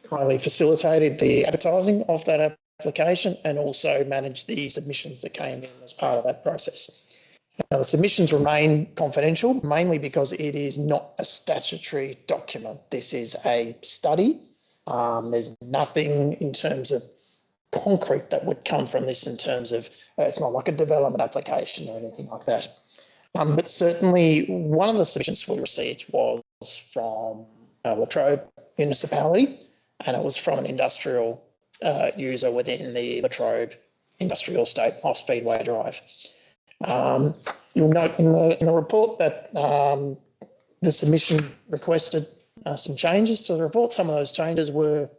kindly facilitated the advertising of that application and also managed the submissions that came in as part of that process. Now, the submissions remain confidential, mainly because it is not a statutory document. This is a study. There's nothing in terms of concrete that would come from this in terms of, it's not like a development application or anything like that. But certainly one of the submissions we received was from Latrobe municipality, and it was from an industrial user within the Latrobe industrial estate off Speedway Drive. You'll note in the report that the submission requested some changes to the report. Some of those changes were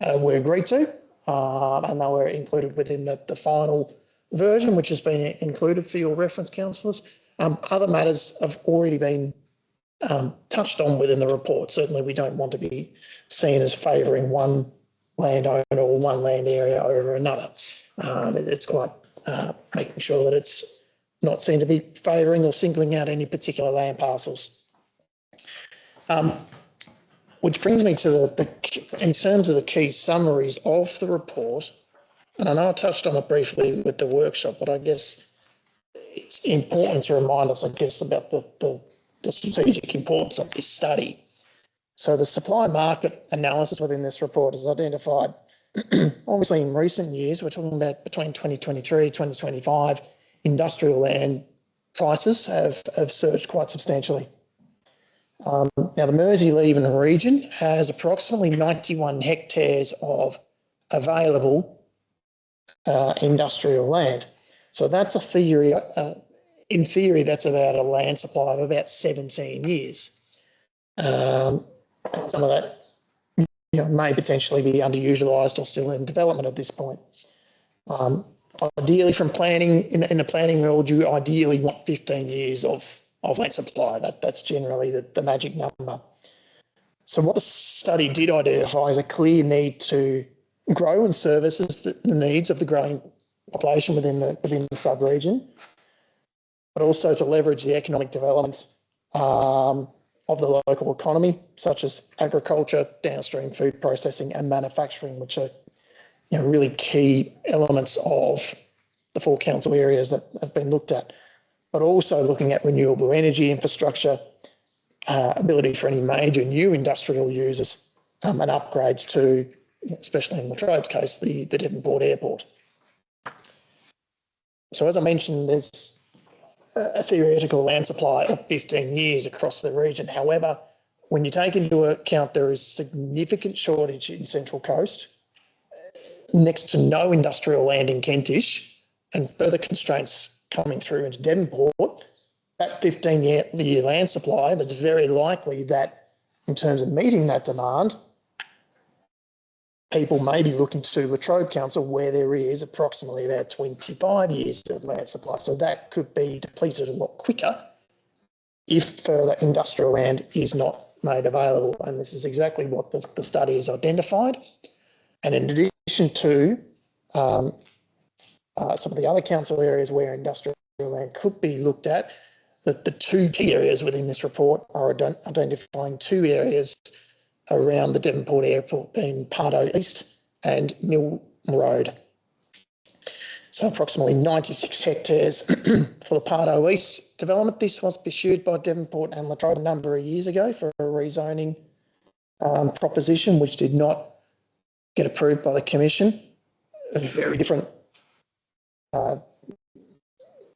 agreed to, and they were included within the final version, which has been included for your reference, councillors. Other matters have already been touched on within the report. Certainly we don't want to be seen as favouring one landowner or one land area over another. It's quite making sure that it's not seen to be favouring or singling out any particular land parcels. Which brings me to in terms of the key summaries of the report, and I know I touched on it briefly with the workshop, but I guess it's important to remind us, I guess, about the strategic importance of this study. So the supply market analysis within this report has identified, obviously in recent years, we're talking about between 2023, 2025, industrial land prices have surged quite substantially. Now, the Mersey-Leven region has approximately 91 hectares of available industrial land. So that's a theory. In theory, that's about a land supply of about 17 years. And some of that may potentially be underutilised or still in development at this point. Ideally, from planning, in the planning world, you ideally want 15 years of land supply. That's generally the magic number. So what the study did identify is a clear need to grow and services the needs of the growing population within the sub-region, but also to leverage the economic development of the local economy, such as agriculture, downstream food processing and manufacturing, which are really key elements of the 4 council areas that have been looked at, but also looking at renewable energy infrastructure, ability for any major new industrial users and upgrades to, especially in Latrobe's case, the Devonport Airport. So as I mentioned, there's a theoretical land supply of 15 years across the region. However, when you take into account there is significant shortage in Central Coast, next to no industrial land in Kentish, and further constraints coming through into Devonport, that 15-year land supply, it's very likely that in terms of meeting that demand, people may be looking to Latrobe Council where there is approximately about 25 years of land supply. So that could be depleted a lot quicker if further industrial land is not made available. And this is exactly what the study has identified. And in addition to some of the other council areas where industrial land could be looked at, the 2 key areas within this report are identifying 2 areas around the Devonport Airport, being Pardo East and Mill Road. So approximately 96 hectares for the Pardo East development. This was pursued by Devonport and Latrobe a number of years ago for a rezoning proposition, which did not get approved by the Commission. A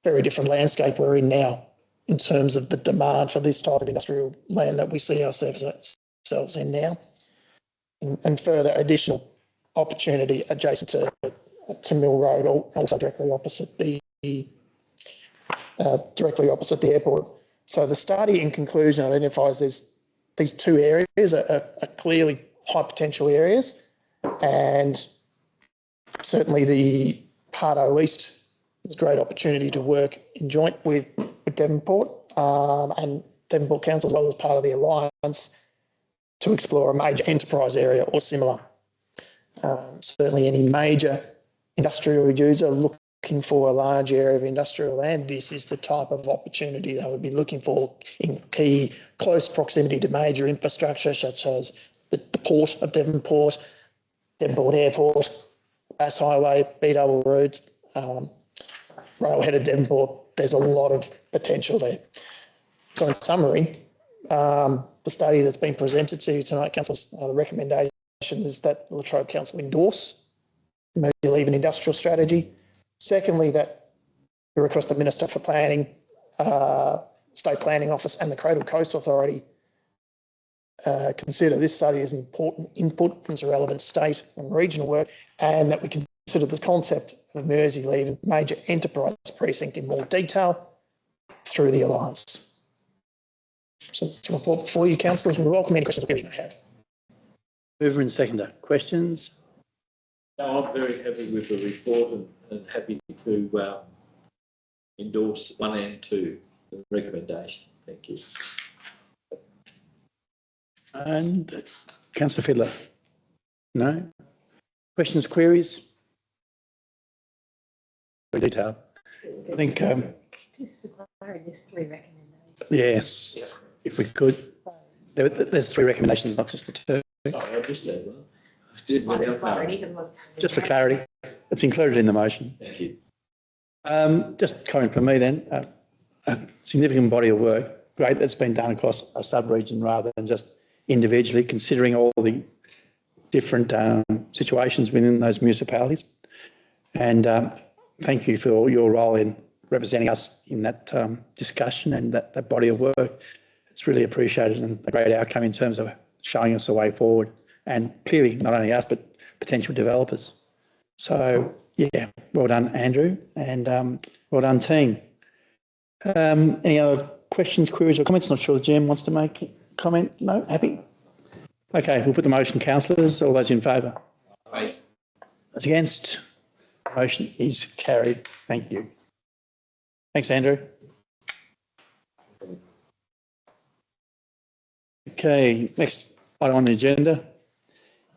very different landscape we're in now in terms of the demand for this type of industrial land that we see ourselves in now, and further additional opportunity adjacent to Mill Road, also directly opposite the airport. So the study, in conclusion, identifies these 2 areas are clearly high potential areas, and certainly the Pardo East is a great opportunity to work in joint with Devonport and Devonport Council, as well as part of the Alliance, to explore a major enterprise area or similar. Certainly any major industrial user looking looking for a large area of industrial land, this is the type of opportunity they would be looking for in key close proximity to major infrastructure such as the port of Devonport, Devonport Airport, Bass Highway, B-double roads, railhead of Devonport. There's a lot of potential there. So in summary, the study that's been presented to you tonight, councillors, the recommendation is that the Latrobe Council endorse the Mersey Leave and Industrial Strategy. Secondly, that we request the Minister for Planning, State Planning Office and the Cradle Coast Authority consider this study as important input into relevant state and regional work, and that we consider the concept of a Mersey Leave major enterprise precinct in more detail through the Alliance. So that's the report before you, councillors. We welcome any questions you may have. Mover and seconder. Questions? No, I'm very happy with the report and happy to endorse 1 and 2, the recommendation. Thank you. And Councillor Fiddler? No? Questions, queries? Very detailed. I think, Just for clarity, there's 3 recommendations. yes, if we could. There's 3 recommendations, not just the 2. Oh, I just said that. Just for clarity. Just for clarity, it's included in the motion. Thank you. Just comment from me then, a significant body of work, great that's been done across a sub-region rather than just individually, considering all the different situations within those municipalities. And thank you for your role in representing us in that discussion and that body of work. It's really appreciated and a great outcome in terms of showing us a way forward, and clearly not only us but potential developers. So yeah, well done Andrew, and well done team. Any other questions, queries or comments? Not sure the GM wants to make a comment. No? Happy? Okay, we'll put the motion, councillors. All those in favour? Aye. Those against? Motion is carried. Thank you. Thanks, Andrew. Okay, next item on the agenda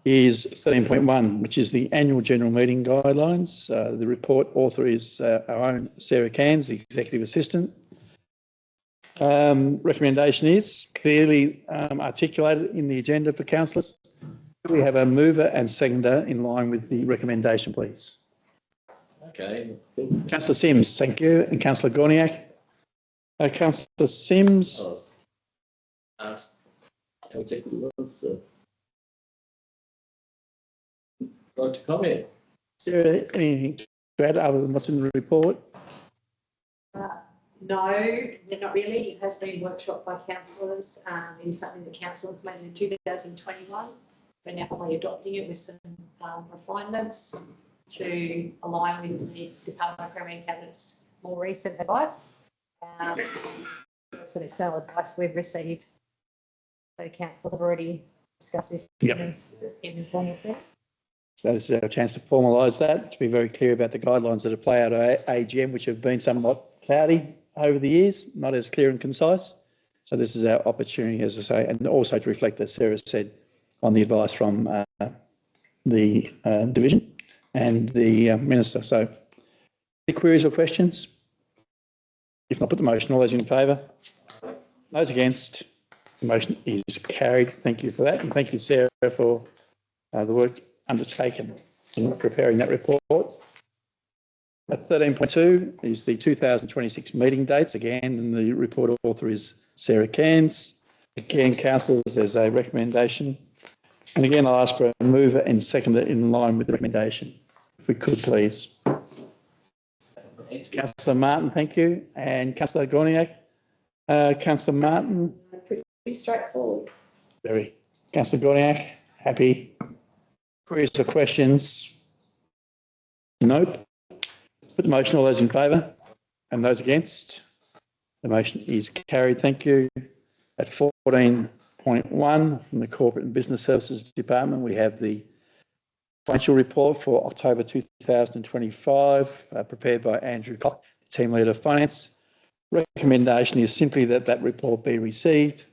is 13.1, which is the annual general meeting guidelines. The report author is our own Sarah Cairns, the executive assistant. Recommendation is clearly articulated in the agenda for councillors. We have a mover and seconder in line with the recommendation, please. Okay. Councillor Simms, thank you, and Councillor Gorniak. Councillor Simms. Ask our executive officer. Like to comment? Is there anything to add other than what's in the report? No, they're not really. It has been workshopped by councillors. It is something the council implemented in 2021. We're now finally adopting it with some refinements to align with the Department of Premier Cabinet's more recent advice. Some external advice we've received. So councils have already discussed this in informal sense. So this is our chance to formalise that, to be very clear about the guidelines that apply out at AGM, which have been somewhat cloudy over the years, not as clear and concise. So this is our opportunity, as I say, and also to reflect, as Sarah said, on the advice from the division and the minister. So any queries or questions? If not, put the motion. All those in favour? Those against? The motion is carried. Thank you for that. And thank you, Sarah, for the work undertaken in preparing that report. At 13.2 is the 2026 meeting dates. Again, and the report author is Sarah Cairns. Again, councillors, there's a recommendation. And again, I'll ask for a mover and seconder in line with the recommendation. If we could, please. Councillor Martin, thank you. And Councillor Gorniak. Councillor Martin. Pretty straightforward. Very. Councillor Gorniak, happy. Queries or questions? Nope. Put the motion. All those in favour? And those against? The motion is carried. Thank you. At 14.1 from the Corporate and Business Services Department, we have the financial report for October 2025, prepared by Andrew Cock, Team Leader of Finance. Recommendation is simply that that report be received.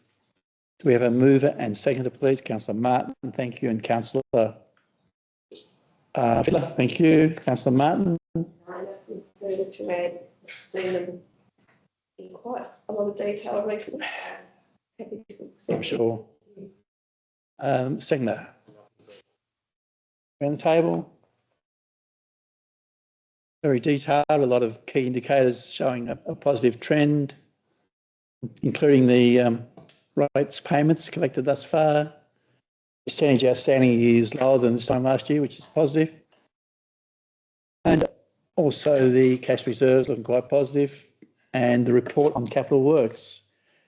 Do we have a mover and seconder, please? Councillor Martin, thank you, and Councillor Fiddler, thank you. Councillor Martin. further to add. I've seen them in quite a lot of detail recently. Happy to accept. I'm sure. Seconder. Around the table. Very detailed, a lot of key indicators showing a positive trend, including the rates payments collected thus far. Percentage outstanding is lower than this time last year, which is positive. And also the cash reserves looking quite positive. And the report on capital works,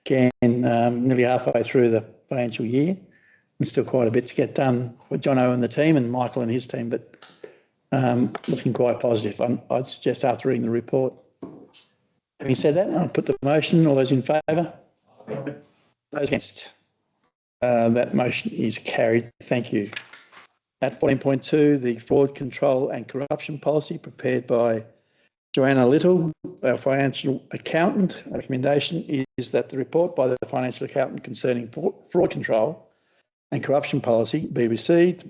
again, nearly halfway through the financial year. And still quite a bit to get done for Jono and the team and Michael and his team, but looking quite positive. I'd suggest after reading the report. Having said that, I'll put the motion. All those in favour? Those against? That motion is carried. Thank you. At 14.2, the fraud control and corruption policy prepared by Joanna Little, our financial accountant. Our recommendation is that the report by the financial accountant concerning fraud control and corruption policy be received,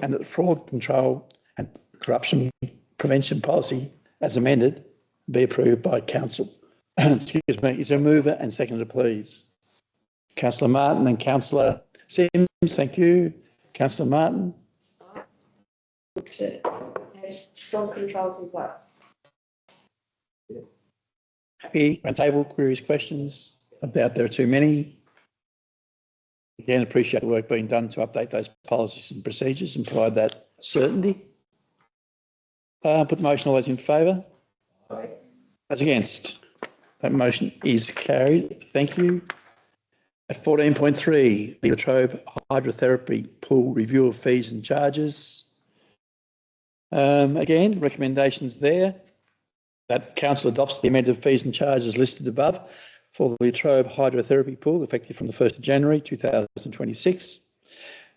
and that the fraud control and corruption prevention policy as amended be approved by council. Excuse me. Is there a mover and seconder, please? Councillor Martin and Councillor Sims, thank you. Councillor Martin. To have strong controls in place. Happy? Round table, queries, questions? About there are too many. Again, appreciate the work being done to update those policies and procedures and provide that certainty. Put the motion. All those in favour? Those against? That motion is carried. Thank you. At 14.3, the Latrobe hydrotherapy pool review of fees and charges. Again, recommendations there that council adopts the amended fees and charges listed above for the Latrobe hydrotherapy pool effective from the 1st of January 2026.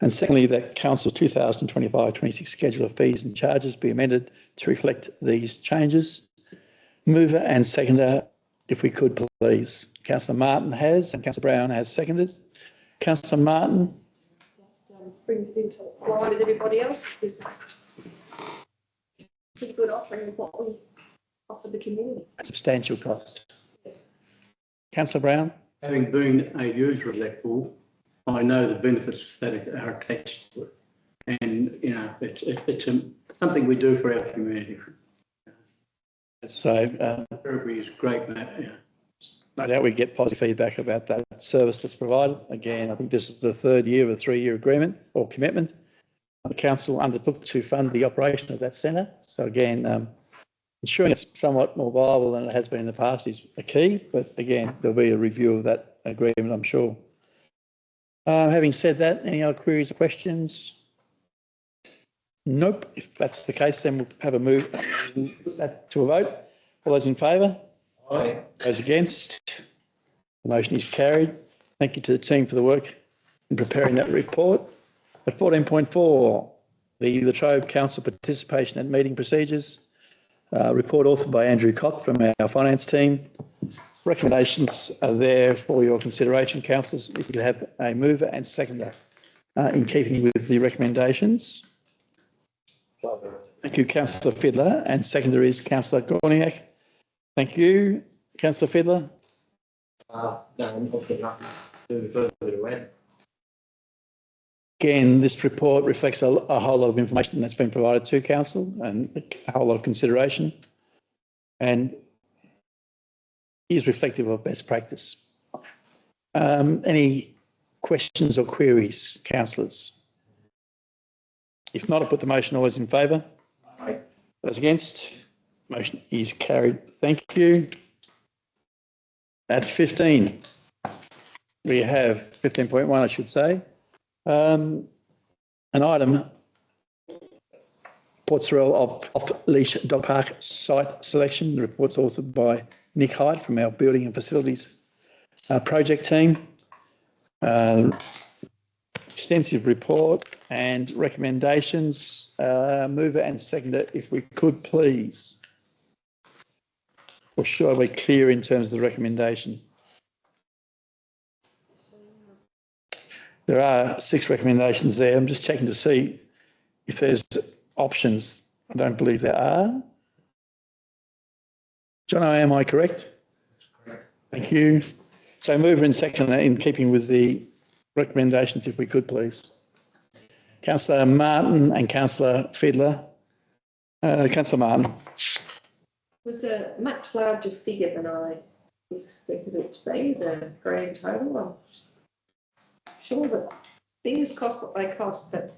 And secondly, that council's 2025-26 schedule of fees and charges be amended to reflect these changes. Mover and seconder, if we could please. Councillor Martin has, and Councillor Brown has seconded. Councillor Martin. Just brings it into line with everybody else. Just pretty good offering of what we offer the community. A substantial cost. Councillor Brown. Having been a user of that pool, I know the benefits that are attached to it, and it's something we do for our community. So therapy is great, Matt. Yeah. No doubt we get positive feedback about that service that's provided. Again, I think this is the third year of a 3-year agreement or commitment. The council undertook to fund the operation of that centre. So again, ensuring it's somewhat more viable than it has been in the past is a key. But again, there'll be a review of that agreement, I'm sure. Having said that, any other queries or questions? Nope. If that's the case, then we'll have a move that to a vote. All those in favour? Aye. Those against? The motion is carried. Thank you to the team for the work in preparing that report. At 14.4, the Latrobe Council participation at meeting procedures. Report authored by Andrew Cott from our finance team. Recommendations are there for your consideration, councillors. If you could have a mover and seconder in keeping with the recommendations. Thank you, Councillor Fiddler, and seconder is Councillor Gorniak. Thank you, Councillor Fiddler. No, I've got nothing to further to add. Again, this report reflects a whole lot of information that's been provided to council and a whole lot of consideration, and is reflective of best practice. Any questions or queries, councillors? If not, I'll put the motion. All those in favour? Aye. Those against? Motion is carried. Thank you. At 15, we have 15.1, I should say. An item, Port Sorell of off-leash dog park site selection. The report's authored by Nick Hyde from our Building and Facilities project team. Extensive report and recommendations. Mover and seconder, if we could please. Or should I be clear in terms of the recommendation? There are 6 recommendations there. I'm just checking to see if there's options. I don't believe there are. John, am I correct? Correct. Thank you. So mover and seconder in keeping with the recommendations, if we could, please. Councillor Martin and Councillor Fiedler. Councillor Martin. Was a much larger figure than I expected it to be, the grand total. I'm sure that things cost what they cost, but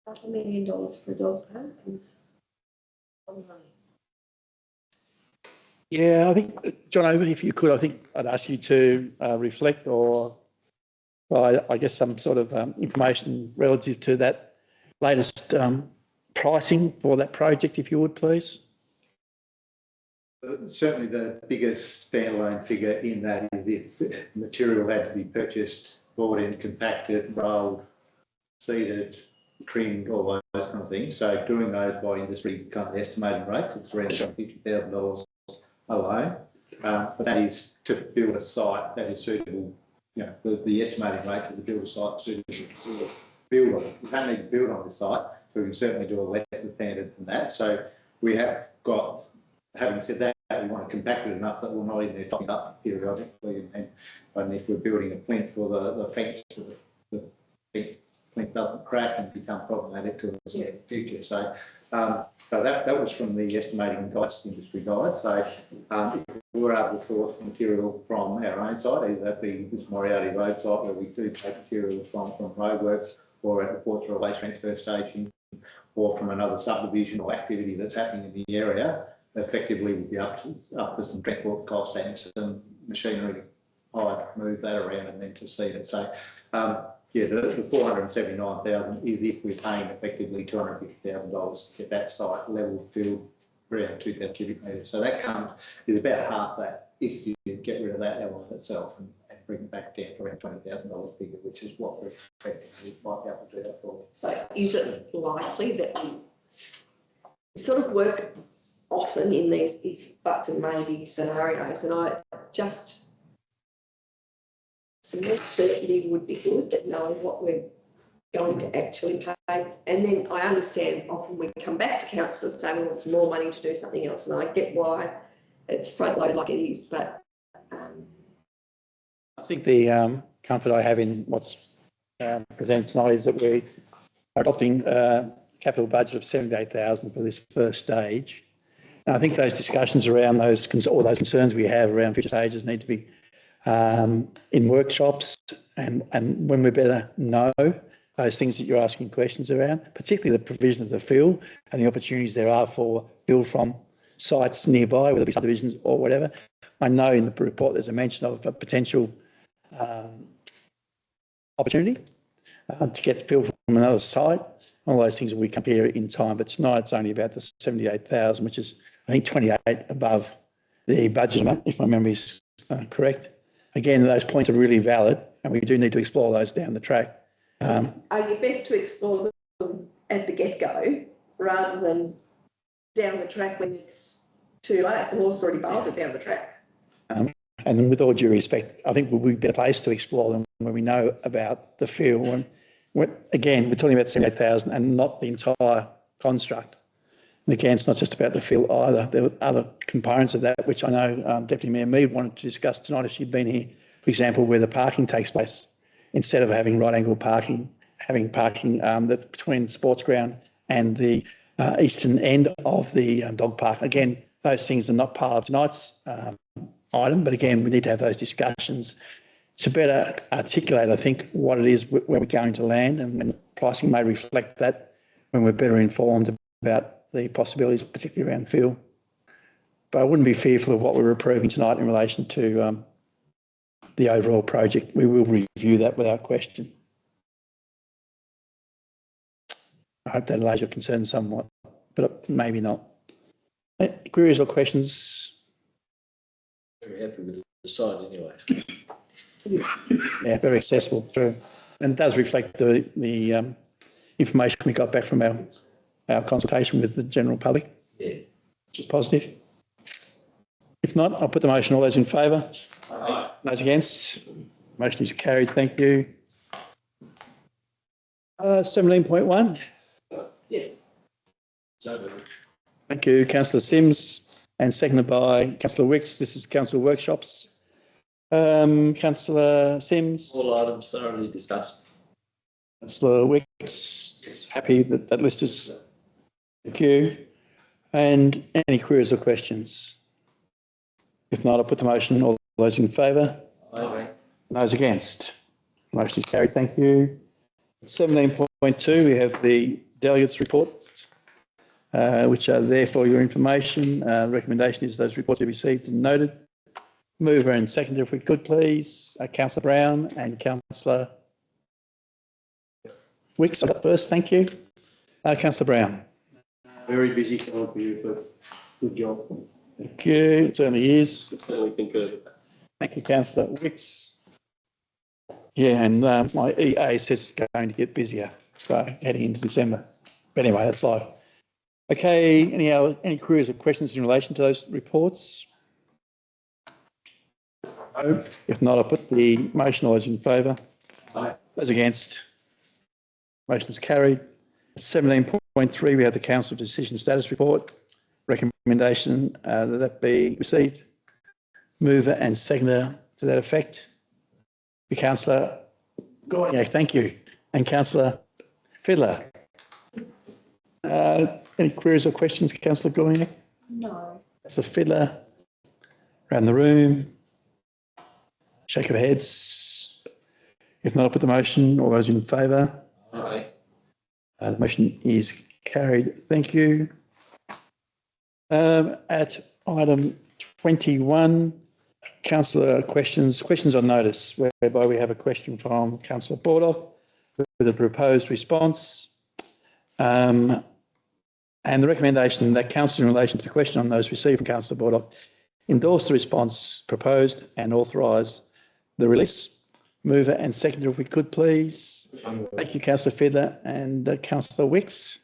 $500,000 for a dog park is a lot of money. Yeah, I think, John, if you could, I think I'd ask you to reflect or, well, I guess, some sort of information relative to that latest pricing for that project, if you would, please. Certainly the biggest standalone figure in that is if material had to be purchased, bought in, compacted, rolled, seeded, trimmed, all those kind of things. So doing those by industry kind of estimating rates, it's around $50,000 alone. But that is to build a site that is suitable, you know, the estimating rate to build a site suitable to build on. You don't need to build on the site, so we can certainly do a lesser standard than that. So we have got, having said that, we want to compact it enough that we're not in there topping up periodically, and if we're building a plinth for the fence, the plinth doesn't crack and become problematic to us in the future. So, so that was from the estimating guides, industry guide. So if we were able to source material from our own site, either that be this Moriarty Road site where we do take materials from roadworks, or at the Portsmouth Waste Transfer Station, or from another subdivision or activity that's happening in the area, effectively would be up to some transport costs and some machinery hired to move that around and then to seed it. So, yeah, the 479,000 is if we're paying effectively $250,000 to get that site level filled around 2,000 cubic metres. So that is about half that if you get rid of that element itself and bring it back down to around $20,000 figure, which is what we're expecting we might be able to do that for. So is it likely that we sort of work often in these if, buts and maybe scenarios, and I just, some more certainty would be good, that knowing what we're going to actually pay. And then I understand often we come back to council and say we want some more money to do something else, and I get why it's front loaded like it is, but I think the comfort I have in what's presented tonight is that we are adopting a capital budget of 78,000 for this first stage. And I think those discussions around those concerns we have around future stages need to be in workshops, and when we better know those things that you're asking questions around, particularly the provision of the fill and the opportunities there are for build from sites nearby, whether it be subdivisions or whatever. I know in the report there's a mention of a potential opportunity to get fill from another site. All those things will come here in time, but tonight it's only about the 78,000, which is, I think, 28 above the budget amount, if my memory is correct. Again, those points are really valid, and we do need to explore those down the track. are you best to explore them at the get-go rather than down the track when it's too late? The horse already bolted down the track. And with all due respect, I think we'll be better placed to explore them when we know about the field. Again, we're talking about 78,000 and not the entire construct. And again, it's not just about the field either. There were other components of that, which I know Deputy Mayor Mead wanted to discuss tonight if she'd been here. For example, where the parking takes place. Instead of having right-angle parking, having parking that's between the sports ground and the eastern end of the dog park. Again, those things are not part of tonight's item, but again, we need to have those discussions to better articulate, I think, what it is where we're going to land, and pricing may reflect that when we're better informed about the possibilities, particularly around fuel. But I wouldn't be fearful of what we're approving tonight in relation to the overall project. We will review that without question. I hope that allays your concern somewhat, but maybe not. Queries or questions? Very happy with the site anyway. Yeah, very accessible, true. And it does reflect the information we got back from our consultation with the general public, which is positive. If not, I'll put the motion. All those in favour? Aye. Those against? Motion is carried. Thank you. 17.1. Yeah. So Thank you, Councillor Sims. and seconded by Councillor Wicks. This is council workshops. Councillor Sims. All items thoroughly discussed. Councillor Wicks, happy that that list is. Thank you. And any queries or questions? If not, I'll put the motion. All those in favour? Aye. Those against? Motion is carried. Thank you. 17.2, we have the delegates' reports, which are there for your information. Recommendation is those reports be received and noted. Mover and seconder, if we could, please. Councillor Brown and Councillor Wicks, up first. Thank you. Councillor Brown. Very busy time for you, but good job. Thank you. It certainly is. Certainly concur with that. Thank you, Councillor Wicks. Yeah, and my EA says it's going to get busier, so heading into December. But anyway, that's life. Okay, any queries or questions in relation to those reports? No. If not, I'll put the motion. All those in favour? Aye. Those against? Motion is carried. 17.3, we have the council decision status report. Recommendation that be received. Mover and seconder to that effect. The Councillor Gorniak, thank you. And Councillor Fiddler. Any queries or questions, Councillor Gorniak? No. Councillor Fiddler. Around the room. Shake of heads. If not, I'll put the motion. All those in favour? Aye. The motion is carried. Thank you. At item 21, councillor questions on notice, whereby we have a question from Councillor Bordoff with a proposed response. And the recommendation that council, in relation to the question on notice received from Councillor Bordoff, endorse the response proposed and authorise the release. Mover and seconder, if we could, please. Thank you, Councillor Fiddler and Councillor Wicks.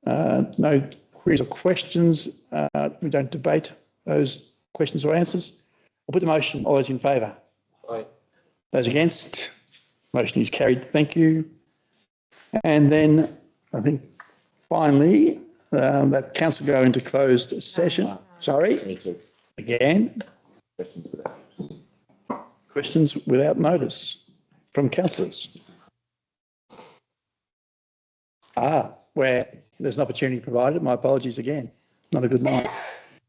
No queries or questions. We don't debate those questions or answers. I'll put the motion. All those in favour? Aye. Those against? Motion is carried. Thank you. And then I think finally that council go into closed session. Sorry. Again. Questions without notice from councillors. Where there's an opportunity provided. My apologies again. Not a good night.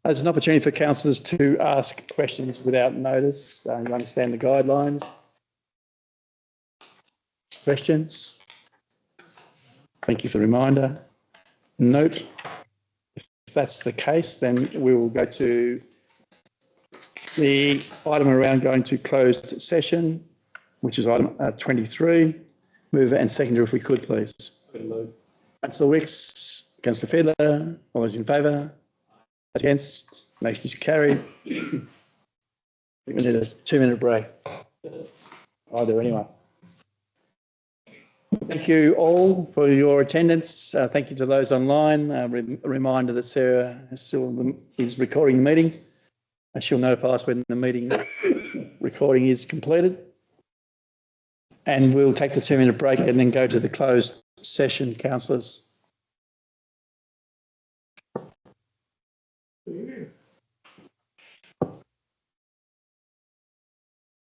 There's an opportunity for councillors to ask questions without notice. You understand the guidelines. Questions? Thank you for the reminder. Note, if that's the case, then we will go to the item around going to closed session, which is item 23. Mover and seconder, if we could, please. Councillor Wicks, Councillor Fiddler, all those in favour? Against? Motion is carried. We need a 2-minute break. I'll do anyway. Thank you all for your attendance. Thank you to those online. A reminder that Sarah still is recording the meeting. She'll notify us when the meeting recording is completed. And we'll take the 2-minute break and then go to the closed session, councillors.